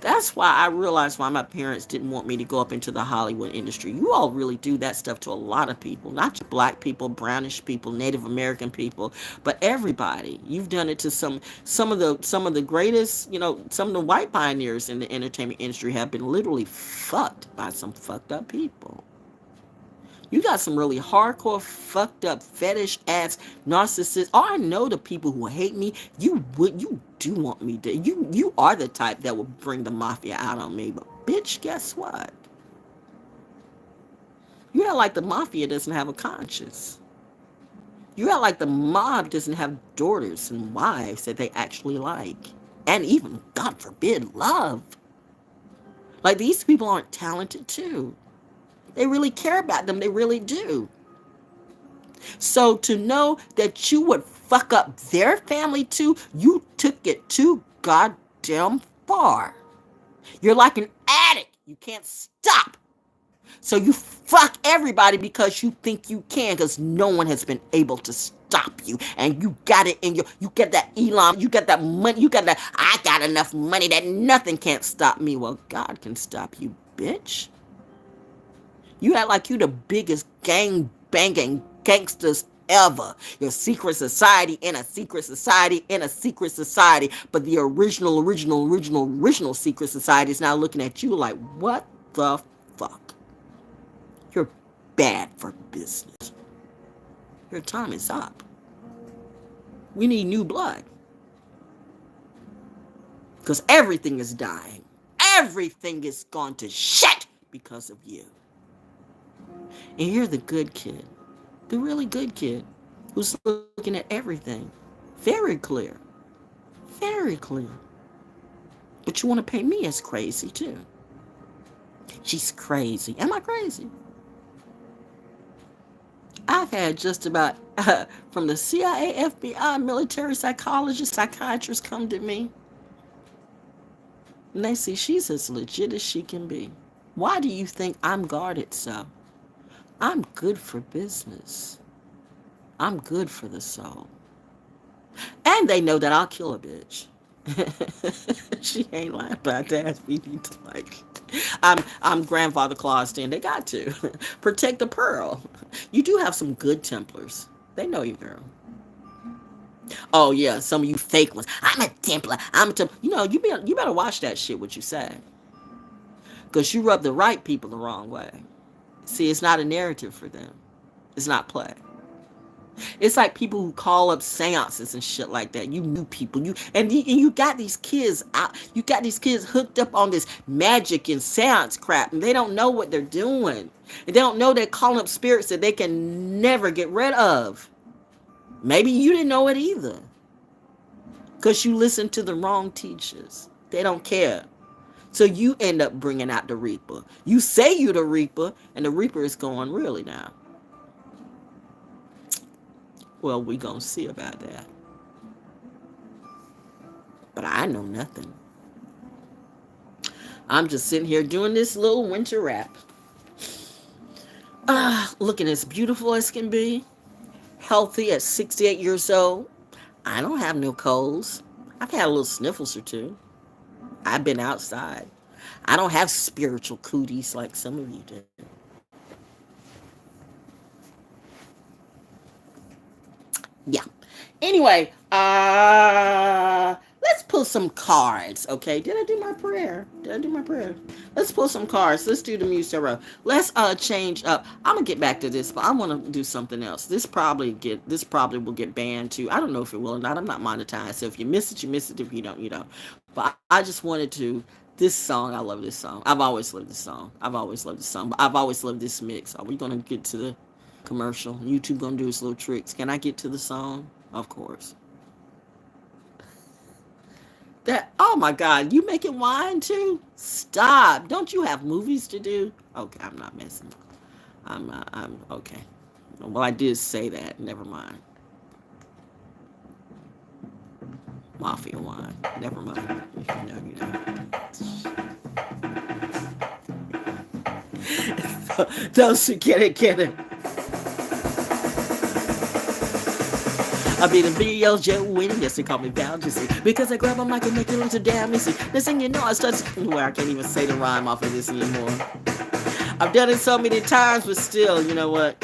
That's why I realized why my parents didn't want me to go up into the Hollywood industry. You all really do that stuff to a lot of people, not just black people, brownish people, Native American people, but everybody. You've done it to some of the greatest, some of the white pioneers in the entertainment industry have been literally fucked by some fucked up people. You got some really hardcore, fucked up, fetish ass narcissists. Oh, I know the people who hate me. You do want me to. You are the type that will bring the mafia out on me. But bitch, guess what? You act like the mafia doesn't have a conscience. You act like the mob doesn't have daughters and wives that they actually like. And even, God forbid, love. Like, these people aren't talented too. They really care about them. They really do. So to know that you would fuck up their family too, you took it too goddamn far. You're like an addict. You can't stop. So you fuck everybody because you think you can, because no one has been able to stop you. And you got it in you get that Elon, you got that money, you got that, I got enough money that nothing can't stop me. Well, God can stop you, bitch. You act like you the biggest gang banging gangsters ever. Your secret society in a secret society in a secret society. But the original secret society is now looking at you like, what the fuck? You're bad for business. Your time is up. We need new blood. Because everything is dying. Everything is gone to shit because of you. And you're the good kid, the really good kid, who's looking at everything very clear, very clear. But you want to paint me as crazy too. She's crazy. Am I crazy? I've had just about, from the CIA, FBI, military psychologists, psychiatrists come to me. And they see she's as legit as she can be. Why do you think I'm guarded so? I'm good for business. I'm good for the soul. And they know that I'll kill a bitch. She ain't lying about that. We need to I'm grandfather Claus then. They got to. Protect the pearl. You do have some good Templars. They know you, girl. Oh yeah, some of you fake ones. I'm a Templar. I'm a Templar. You better watch that shit what you say. Because you rub the right people the wrong way. See, it's not a narrative for them. It's not play. It's like people who call up seances and shit like that. You new people, you got these kids out. You got these kids hooked up on this magic and seance crap, and they don't know what they're doing. And they don't know they're calling up spirits that they can never get rid of. Maybe you didn't know it either, because you listened to the wrong teachers. They don't care. So you end up bringing out the Reaper. You say you the Reaper, and the Reaper is going, really now? Well, we gonna see about that. But I know nothing. I'm just sitting here doing this little winter wrap. Looking as beautiful as can be. Healthy at 68 years old. I don't have no colds. I've had a little sniffles or two. I've been outside. I don't have spiritual cooties like some of you do. Yeah. Anyway, let's pull some cards, okay? Did I do my prayer? Let's pull some cards. Let's do the music row. Let's change up. I'm gonna get back to this, but I want to do something else. This probably will get banned too. I don't know if it will or not. I'm not monetized. So if you miss it, you miss it. If you don't, you don't. But I just wanted to. This song, I love this song. I've always loved this song. But I've always loved this mix. Are we gonna get to the commercial? YouTube gonna do its little tricks. Can I get to the song? Of course. Oh my God, you making wine too? Stop. Don't you have movies to do? Okay, I'm not messing. I'm okay. Well, I did say that. Never mind. Mafia wine. Never mind. You know. Those who get it. I be the ValJones, yes, they call me ValJones, because I grab a mic and make it into damn easy. Next thing you know, I start well, I can't even say the rhyme off of this anymore. I've done it so many times, but still, you know what?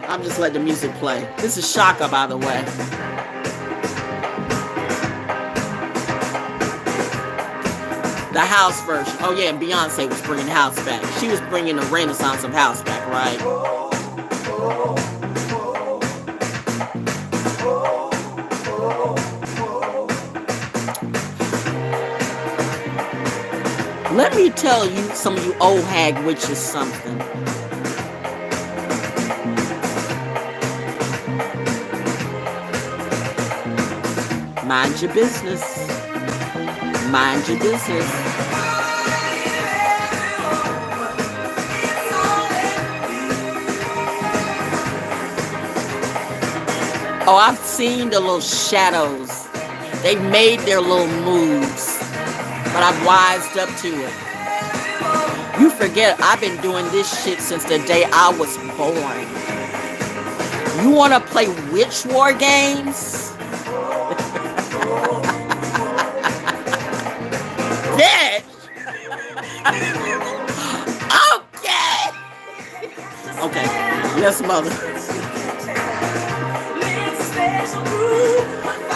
I'm just letting the music play. This is Shaka, by the way. The house version. Oh yeah, and Beyonce was bringing the house back. She was bringing the renaissance of house back, right? Let me tell you, some of you old hag witches, something. Mind your business. Mind your business. Oh, I've seen the little shadows. They've made their little moves. But I've wised up to it. You forget, I've been doing this shit since the day I was born. You want to play witch war games? Bitch! Okay, yes, mother.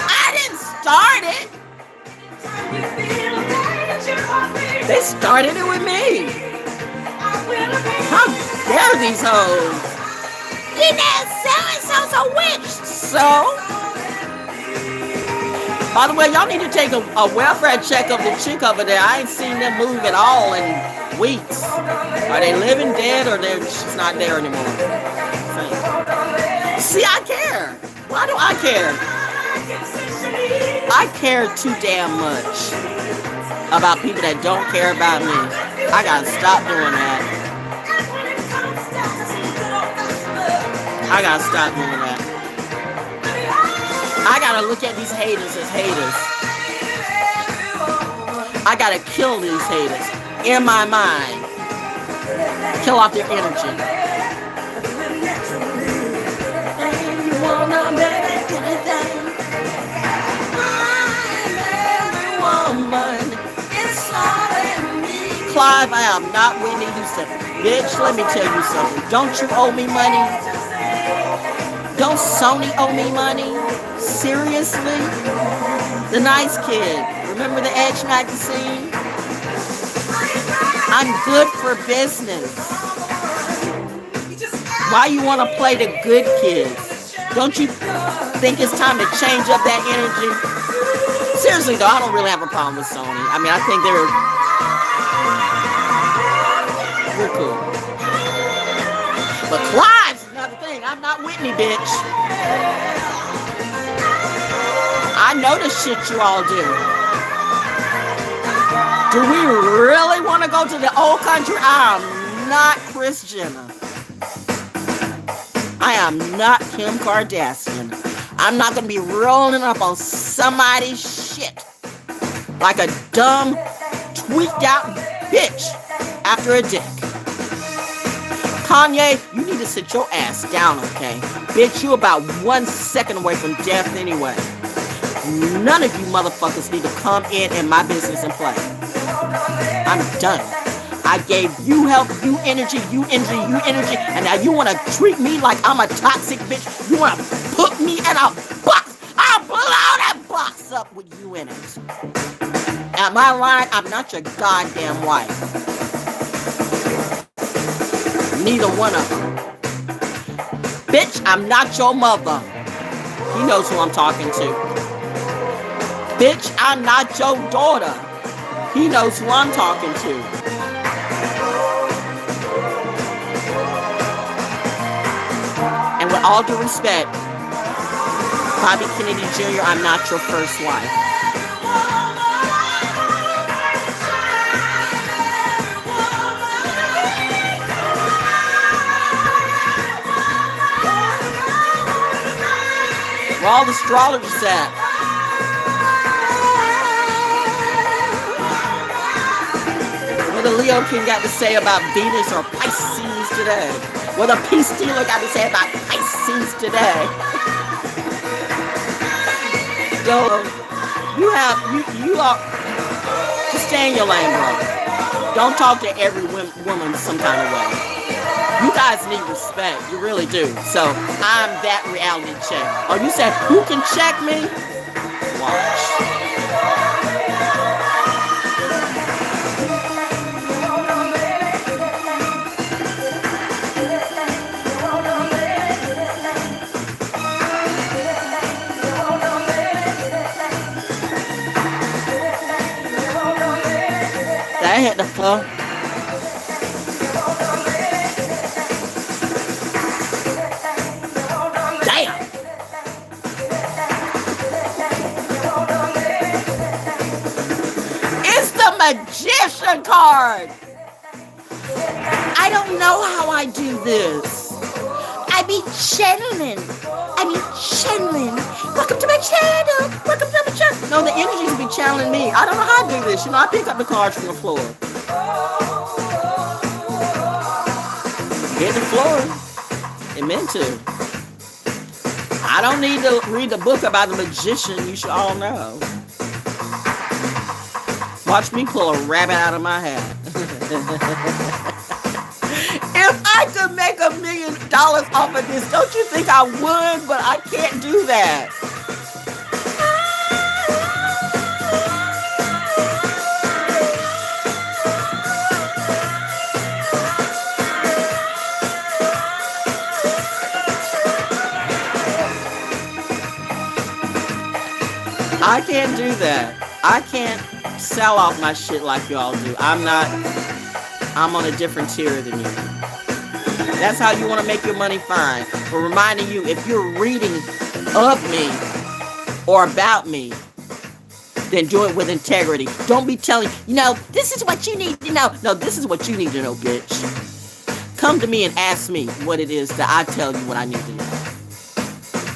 I didn't start it. They started it with me. How dare these hoes? You know, so-and-so's a witch. So? By the way, y'all need to take a welfare check of the chick over there. I ain't seen them move at all in weeks. Are they living, dead, or she's not there anymore? See, I care. Why do I care? I care too damn much about people that don't care about me. I gotta stop doing that. I gotta stop doing that. I gotta look at these haters as haters. I gotta kill these haters in my mind. Kill off their energy. Clive, I am not Whitney Houston. Bitch, let me tell you something. Don't you owe me money? Don't Sony owe me money? Seriously? The Nice Kid. Remember the Edge magazine? I'm good for business. Why you want to play the good kids? Don't you think it's time to change up that energy? Seriously though, I don't really have a problem with Sony. I mean, I think they're cool. But Clive's another thing. I'm not Whitney, bitch. I know the shit you all do. Do we really want to go to the old country? I am not Kris Jenner. I am not Kim Kardashian. I'm not going to be rolling up on somebody's shit like a dumb, tweaked out bitch after a dick. Kanye, you need to sit your ass down, okay? Bitch, you about 1 second away from death anyway. None of you motherfuckers need to come in my business and play. I'm done. I gave you help, you energy, and now you want to treat me like I'm a toxic bitch. You want to put me in a box. I'll blow that box up with you in it. Am I lying? I'm not your goddamn wife. Neither one of them. Bitch, I'm not your mother. He knows who I'm talking to. Bitch, I'm not your daughter. He knows who I'm talking to. And with all due respect, Bobby Kennedy Jr., I'm not your first wife. Where all the astrologers at? What the Leo King got to say about Venus or Pisces today? What the Peace Stealer got to say about Pisces today? Yo, you are, just stay in your lane, bro. Don't talk to every woman some kind of way. You guys need respect. You really do. So, I'm that reality check. Oh, you said, who can check me? Watch. That hit the floor. Magician card. I don't know how I do this. I be channeling. Welcome to my channel. No, the energies be channeling me. I don't know how I do this. You know, I pick up the cards from the floor. Hit the floor. It meant to. I don't need to read the book about the magician. You should all know. Watch me pull a rabbit out of my hat. If I could make $1 million off of this, don't you think I would? But I can't do that. I can't do that. I can't sell off my shit like y'all do. I'm on a different tier than you. That's how you want to make your money, fine. But reminding you, if you're reading of me or about me, then do it with integrity. Don't be telling, this is what you need to know. No, this is what you need to know, bitch. Come to me and ask me what it is that I tell you what I need to know.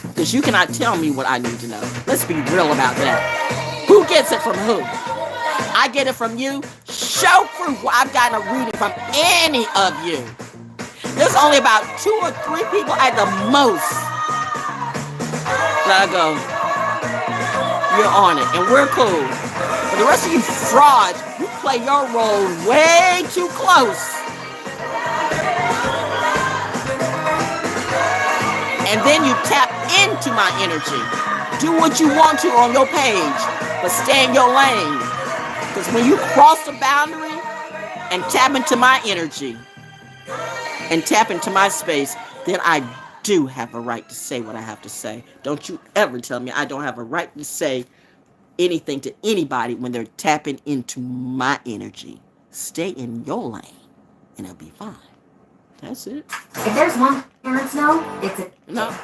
Because you cannot tell me what I need to know. Let's be real about that. Who gets it from who? I get it from you. Show proof where I've gotten a reading from any of you. There's only about 2 or 3 people at the most that I go, you're on it, and we're cool. But the rest of you frauds, you play your role way too close. And then you tap into my energy. Do what you want to on your page, but stay in your lane. Because when you cross the boundary and tap into my energy and tap into my space, then I do have a right to say what I have to say. Don't you ever tell me I don't have a right to say anything to anybody when they're tapping into my energy. Stay in your lane and it'll be fine. That's it. If there's one parents know, it's a Nope.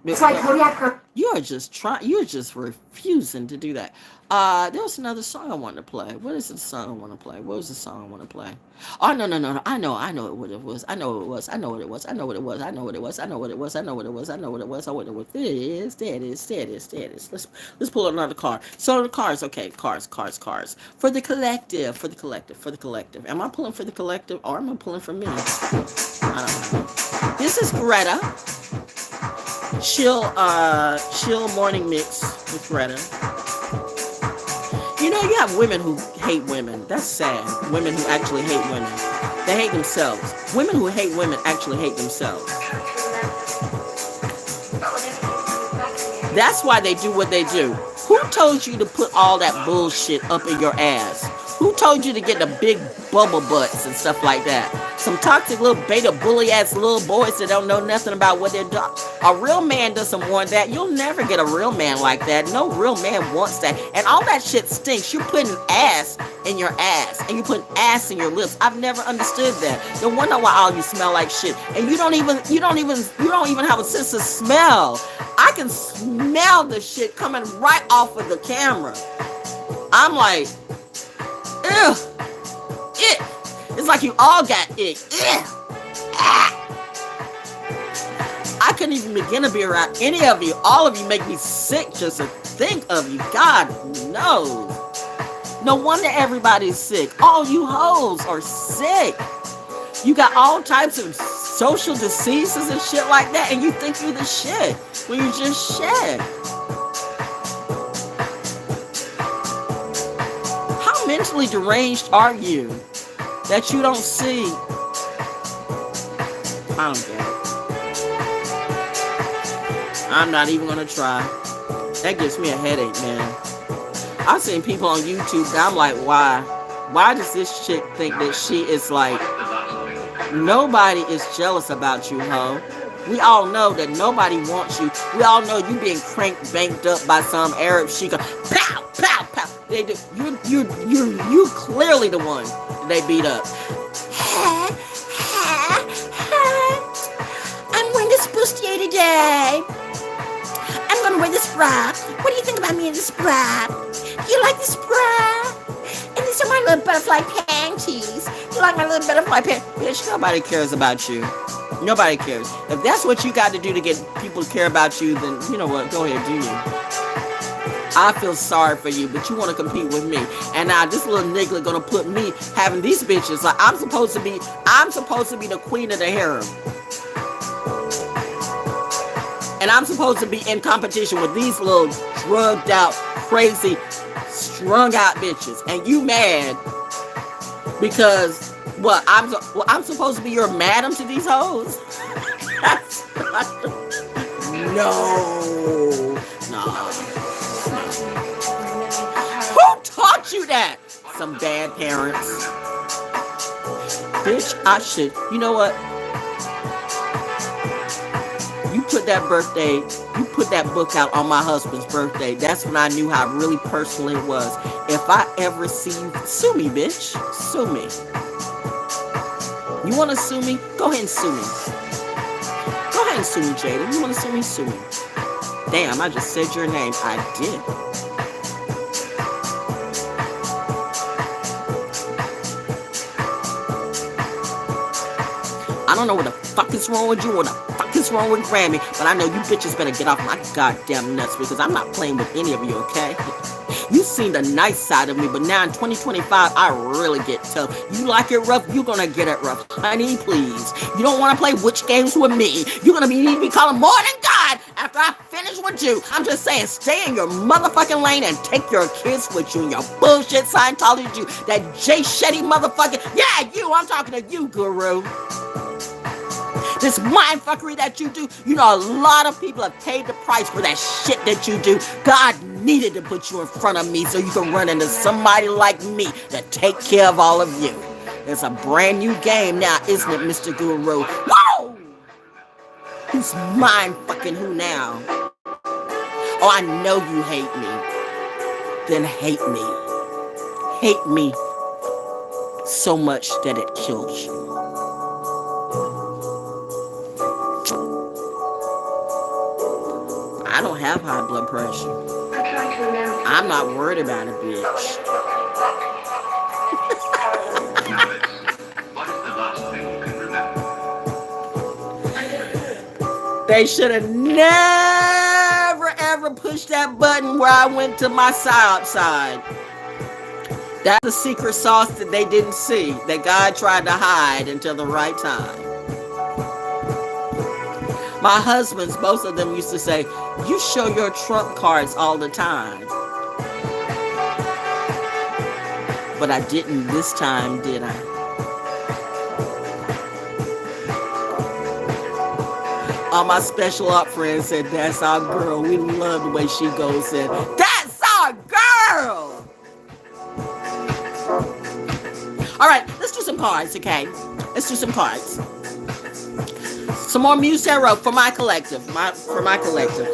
It's like Kodiak. You're just refusing to do that. There was another song I wanted to play. What is the song I want to play? What was the song I want to play? Oh, no. I know what it was. I know what it was. There it is. Let's pull another card. So the cards, okay, cards. For the collective. Am I pulling for the collective or am I pulling for me? I don't know. This is Greta. Chill morning mix with Greta. You know, you have women who hate women. That's sad. Women who actually hate women. They hate themselves. Women who hate women actually hate themselves. That's why they do what they do. Who told you to put all that bullshit up in your ass? Who told you to get the big bubble butts and stuff like that? Some toxic little beta bully ass little boys that don't know nothing about what they're doing. A real man doesn't want that. You'll never get a real man like that. No real man wants that. And all that shit stinks. You're putting ass in your ass and you put ass in your lips. I've never understood that. No wonder why all you smell like shit. And you don't even have a sense of smell. I can smell the shit coming right off of the camera. I'm like, ew, it. It's like you all got it. I couldn't even begin to be around any of you. All of you make me sick just to think of you. God knows. No wonder everybody's sick. All you hoes are sick. You got all types of social diseases and shit like that, and you think you're the shit when you just shit. How mentally deranged are you that you don't see? I don't get it. I'm not even gonna try. That gives me a headache, man. I've seen people on YouTube that I'm like, why? Why does this chick think that she is like, nobody is jealous about you, ho? We all know that nobody wants you. We all know you being banked up by some Arab sheikah. Pow, pow, pow. They do. You clearly the one they beat up. I'm wearing this bustier today. I'm gonna wear this bra. What do you think about me in this bra? You like this bra? And these are my little butterfly panties. You like my little butterfly panties? Bitch, nobody cares about you. Nobody cares. If that's what you got to do to get people to care about you, then you know what? Go ahead, do you. I feel sorry for you, but you want to compete with me. And now this little nigga gonna put me having these bitches like I'm supposed to be the queen of the harem. And I'm supposed to be in competition with these little drugged out, crazy, strung out bitches. And you mad because what? I'm supposed to be your madam to these hoes? No. Who taught you that? Some bad parents. Bitch, I should. You know what? You put that book out on my husband's birthday. That's when I knew how really personal it was. If I ever see you, sue me, bitch. Sue me. You want to sue me? Go ahead and sue me. Go ahead and sue me, Jada. You want to sue me? Sue me. Damn, I just said your name. I did. I don't know what the fuck is wrong with you, what the fuck is wrong with Grammy, but I know you bitches better get off my goddamn nuts because I'm not playing with any of you, okay? You've seen the nice side of me, but now in 2025, I really get tough. You like it rough, you're gonna get it rough. Honey, please. You don't want to play witch games with me. You're gonna need to be calling more than God after I finish with you. I'm just saying, stay in your motherfucking lane and take your kids with you and your bullshit Scientology, that Jay Shetty motherfucking, yeah, you, I'm talking to you, guru. This mindfuckery that you do, you know, a lot of people have paid the price for that shit that you do. God needed to put you in front of me so you can run into somebody like me to take care of all of you. It's a brand new game now, isn't it, Mr. Guru? Whoa! Who's mind fucking who now? Oh, I know you hate me. Then hate me. Hate me so much that it kills you. I don't have high blood pressure. I'm not worried about it, bitch. They should have never ever pushed that button where I went to my psyop side. That's the secret sauce that they didn't see, that God tried to hide until the right time. My husbands, both of them used to say, you show your trump cards all the time. But I didn't this time, did I? All my special op friends said, that's our girl. We love the way she goes in. That's our girl! All right, let's do some cards, okay? Let's do some cards. Some more Muse Tarot for my collective. For my collective.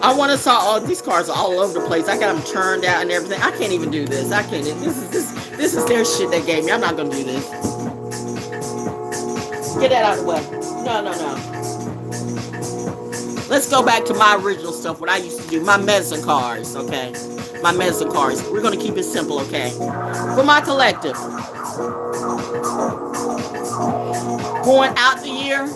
I want to saw all these cards are all over the place. I got them turned out and everything. I can't even do this. I can't. This is their shit they gave me. I'm not gonna do this. Get that out of the way. No. Let's go back to my original stuff. What I used to do. My medicine cards. Okay. My medicine cards. We're gonna keep it simple. Okay. For my collective. Going out the year.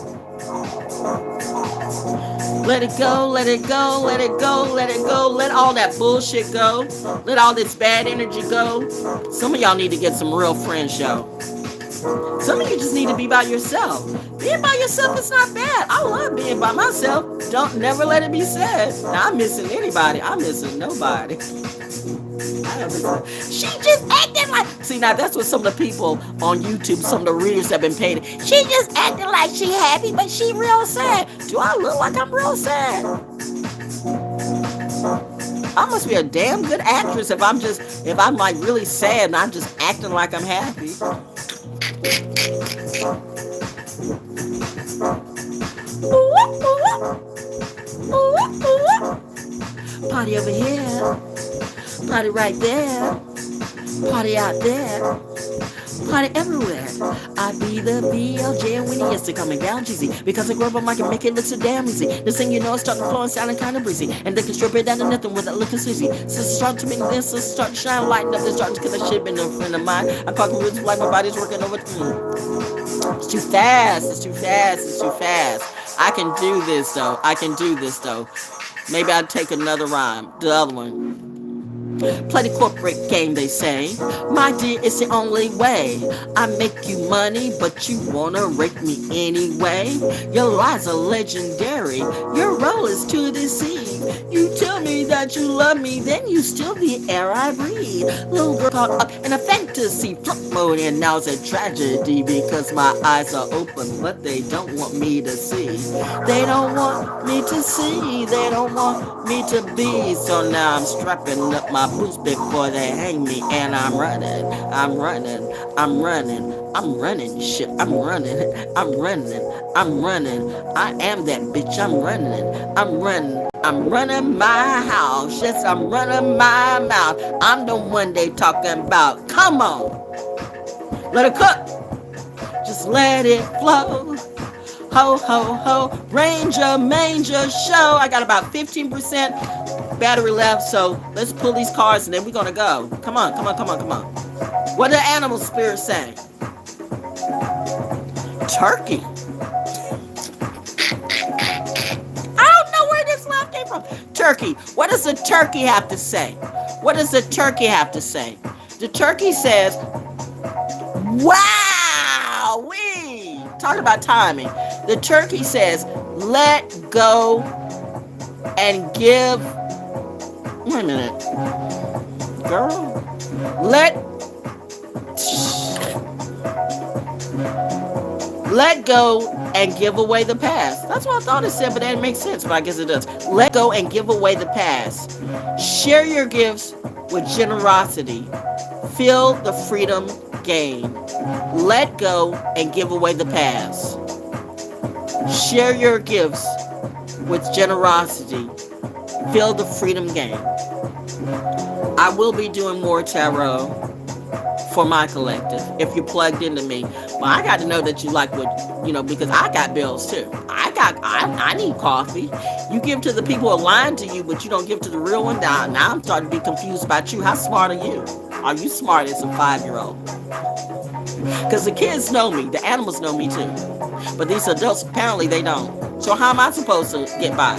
Let it go, let it go, let it go, let it go. Let all that bullshit go. Let all this bad energy go. Some of y'all need to get some real friends, yo. Some of you just need to be by yourself. Being by yourself is not bad. I love being by myself. Don't never let it be said. Now, I'm missing anybody. I'm missing nobody. She just acting like... See, now that's what some of the people on YouTube, some of the readers have been paid. She just acting like she happy, but she real sad. Do I look like I'm real sad? I must be a damn good actress if I'm like really sad and I'm just acting like I'm happy. Party over here. Party right there. Party out there. Party everywhere. I be the VLJ and Winnie yesterday coming down cheesy. Because I grew up I can make it look so damn easy. This thing you know it's starting to flow and sounding kind of breezy. And they can strip it down to nothing without looking sleazy. Since start to make this, start to shine, lighten up. They start to cause that shit been a friend of mine. I call roots like my body's working over. It's too fast. It's too fast. It's too fast. I can do this though. Maybe I'll take another rhyme. The other one. Play the corporate game, they say. My dear, it's the only way. I make you money, but you wanna rake me anyway. Your lies are legendary. Your role is to deceive. You tell me that you love me, then you steal the air I breathe. Little girl caught up in a fantasy flip mode, and now it's a tragedy because my eyes are open, but they don't want me to see. They don't want me to see. They don't want me to be. So now I'm strapping up my boots before they hang me, and I'm running, shit, I'm running, I am that bitch, I'm running my house, yes, I'm running my mouth, I'm the one they talking about, come on, let it cook, just let it flow. Ho, ho, ho, Ranger, Manger, show. I got about 15% battery left, so let's pull these cards and then we're gonna go. Come on. What do animal spirits say? Turkey. I don't know where this laugh came from. Turkey. What does the turkey have to say? The turkey says, wow, wee. Talk about timing. The turkey says, let go and give. Wait a minute. Girl. Let go and give away the past. That's what I thought it said, but that didn't make sense, but I guess it does. Let go and give away the past. Share your gifts with generosity. Feel the freedom gain. Let go and give away the past. Share your gifts with generosity. Feel the freedom gain. I will be doing more tarot for my collective if you're plugged into me. But I got to know that you like what, because I got bills too. I need coffee. You give to the people aligned to you, but you don't give to the real one. Now I'm starting to be confused about you. How smart are you? Are you smart as a 5-year-old? Because the kids know me, the animals know me too. But these adults, apparently they don't. So how am I supposed to get by?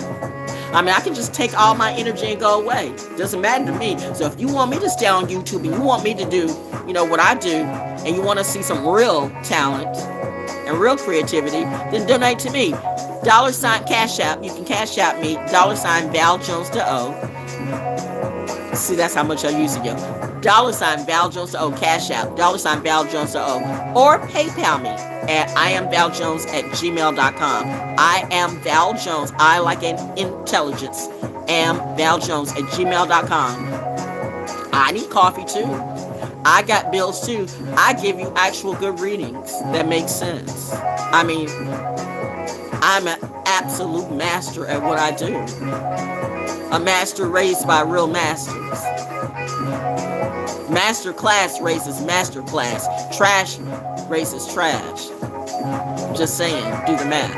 I mean, I can just take all my energy and go away. Doesn't matter to me. So if you want me to stay on YouTube and you want me to do, what I do, and you want to see some real talent and real creativity, then donate to me. $ Cashapp. You can cash out me. $ ValJonesDaO. See, that's how much I'm using you. $, ValJonesDaO, Cash App, $ ValJonesDaO, or PayPal me at iamvaljones@gmail.com. I am Val Jones. I like an intelligence. Am ValJones@gmail.com. I need coffee too. I got bills too. I give you actual good readings that make sense. I mean, I'm an absolute master at what I do. A master raised by real masters. Master class raises master class. Trash raises trash. Just saying, do the math.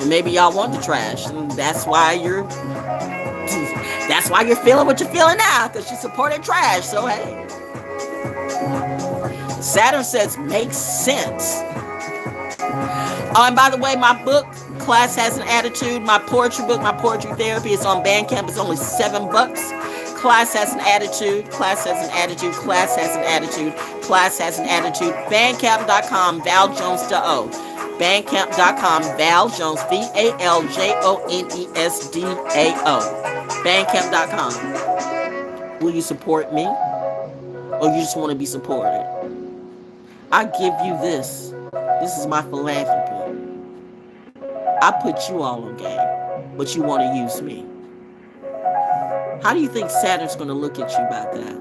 And maybe y'all want the trash, and that's why you're feeling what you're feeling now, because you supported trash. So hey, Saturn says makes sense. Oh, and by the way, my book, Class Has an Attitude, my poetry book, my poetry therapy, is on BANDCAMP. It's only $7. Class Has an Attitude, Class Has an Attitude, Class Has an Attitude, Class Has an Attitude. BANDCAMP.com, ValJonesDaO. BANDCAMP.com, ValJones, ValJonesDaO. BANDCAMP.com. Will you support me? Or you just want to be supported? I give you this. This is my philanthropy. I put you all on game, but you want to use me. How do you think Saturn's going to look at you about that?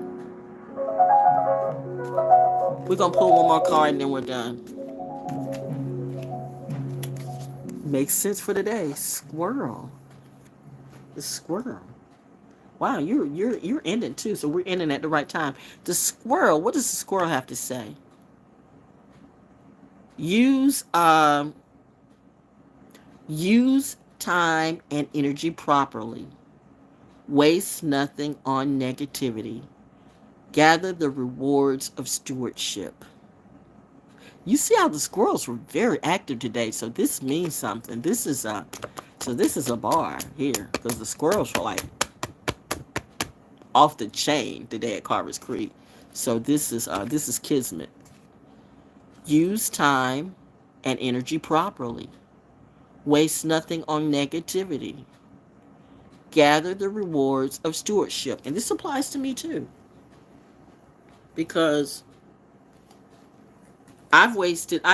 We're going to pull one more card and then we're done. Makes sense for today. Squirrel. The squirrel. Wow, you're ending too, so we're ending at the right time. The squirrel, what does the squirrel have to say? Use time and energy properly. Waste nothing on negativity. Gather the rewards of stewardship. You see how the squirrels were very active today, so this means something. This is a bar here, because the squirrels were like off the chain today at Carver's Creek. So this is kismet. Use time and energy properly. Waste nothing on negativity. Gather the rewards of stewardship. And this applies to me too. Because I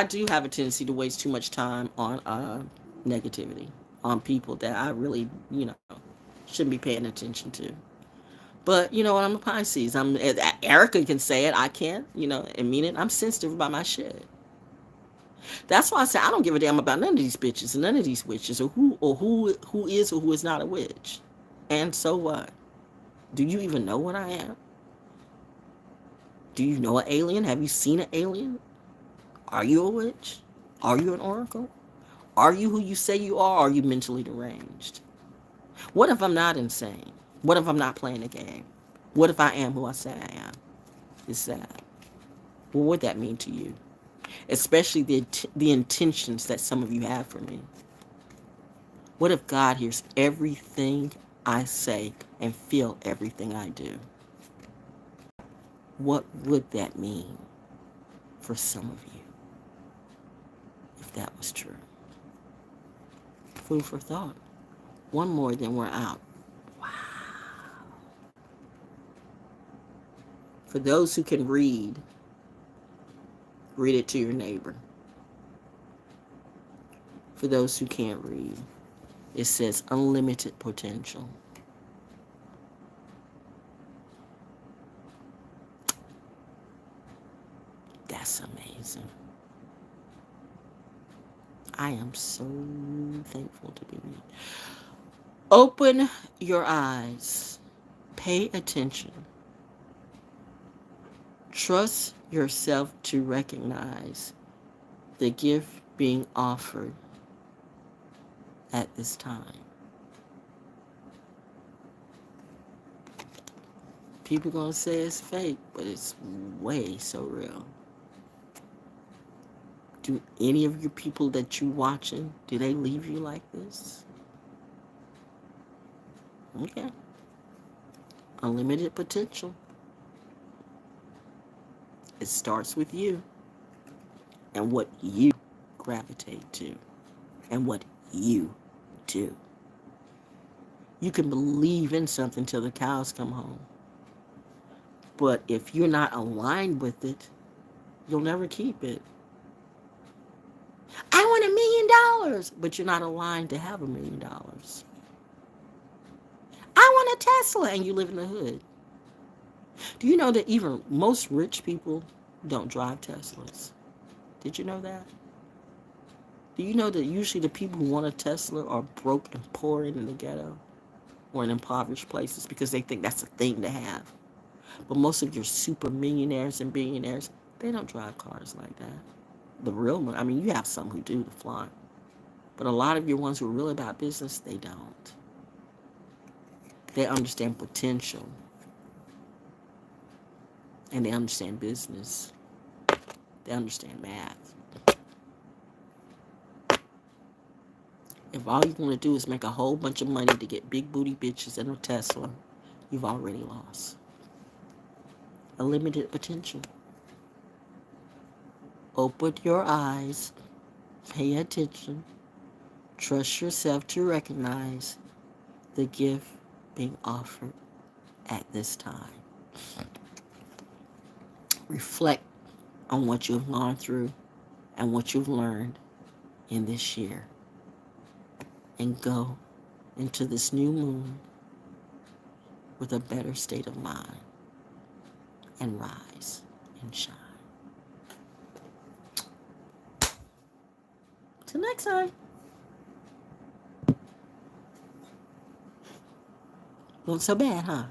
do have a tendency to waste too much time on negativity, on people that I really, shouldn't be paying attention to. But you know what? I'm a Pisces. Erica can say it. I can't, and mean it. I'm sensitive about my shit. That's why I say I don't give a damn about none of these bitches and none of these witches, or who is or who is not a witch. And so what? Do you even know what I am? Do you know an alien? Have you seen an alien? Are you a witch? Are you an oracle? Are you who you say you are? Or are you mentally deranged? What if I'm not insane? What if I'm not playing a game? What if I am who I say I am? It's sad. What would that mean to you? Especially the intentions that some of you have for me. What if God hears everything I say and feel everything I do? What would that mean for some of you if that was true? Food for thought. One more, then we're out. Wow. For those who can read it to your neighbor. For those who can't read, it says unlimited potential. That's amazing. I am so thankful to be me. Open your eyes. Pay attention. Trust yourself to recognize the gift being offered at this time. People gonna say it's fake, but it's way so real. Do any of your people that you watching, do they leave you like this? Okay. Unlimited potential. It starts with you and what you gravitate to and what you do. You can believe in something till the cows come home. But if you're not aligned with it, you'll never keep it. I want $1 million, but you're not aligned to have $1 million. I want a Tesla, and you live in the hood. Do you know that even most rich people don't drive Teslas? Did you know that? Do you know that usually the people who want a Tesla are broke and poor in the ghetto or in impoverished places because they think that's a thing to have? But most of your super millionaires and billionaires, they don't drive cars like that. The real one, I mean, you have some who do to flaunt. But a lot of your ones who are really about business, they don't. They understand potential. And they understand business. They understand math. If all you want to do is make a whole bunch of money to get big booty bitches and a Tesla, you've already lost. A limited potential. Open your eyes. Pay attention. Trust yourself to recognize the gift being offered at this time. Reflect on what you've gone through and what you've learned in this year. And go into this new moon with a better state of mind. And rise and shine. Till next time. Wasn't so bad, huh?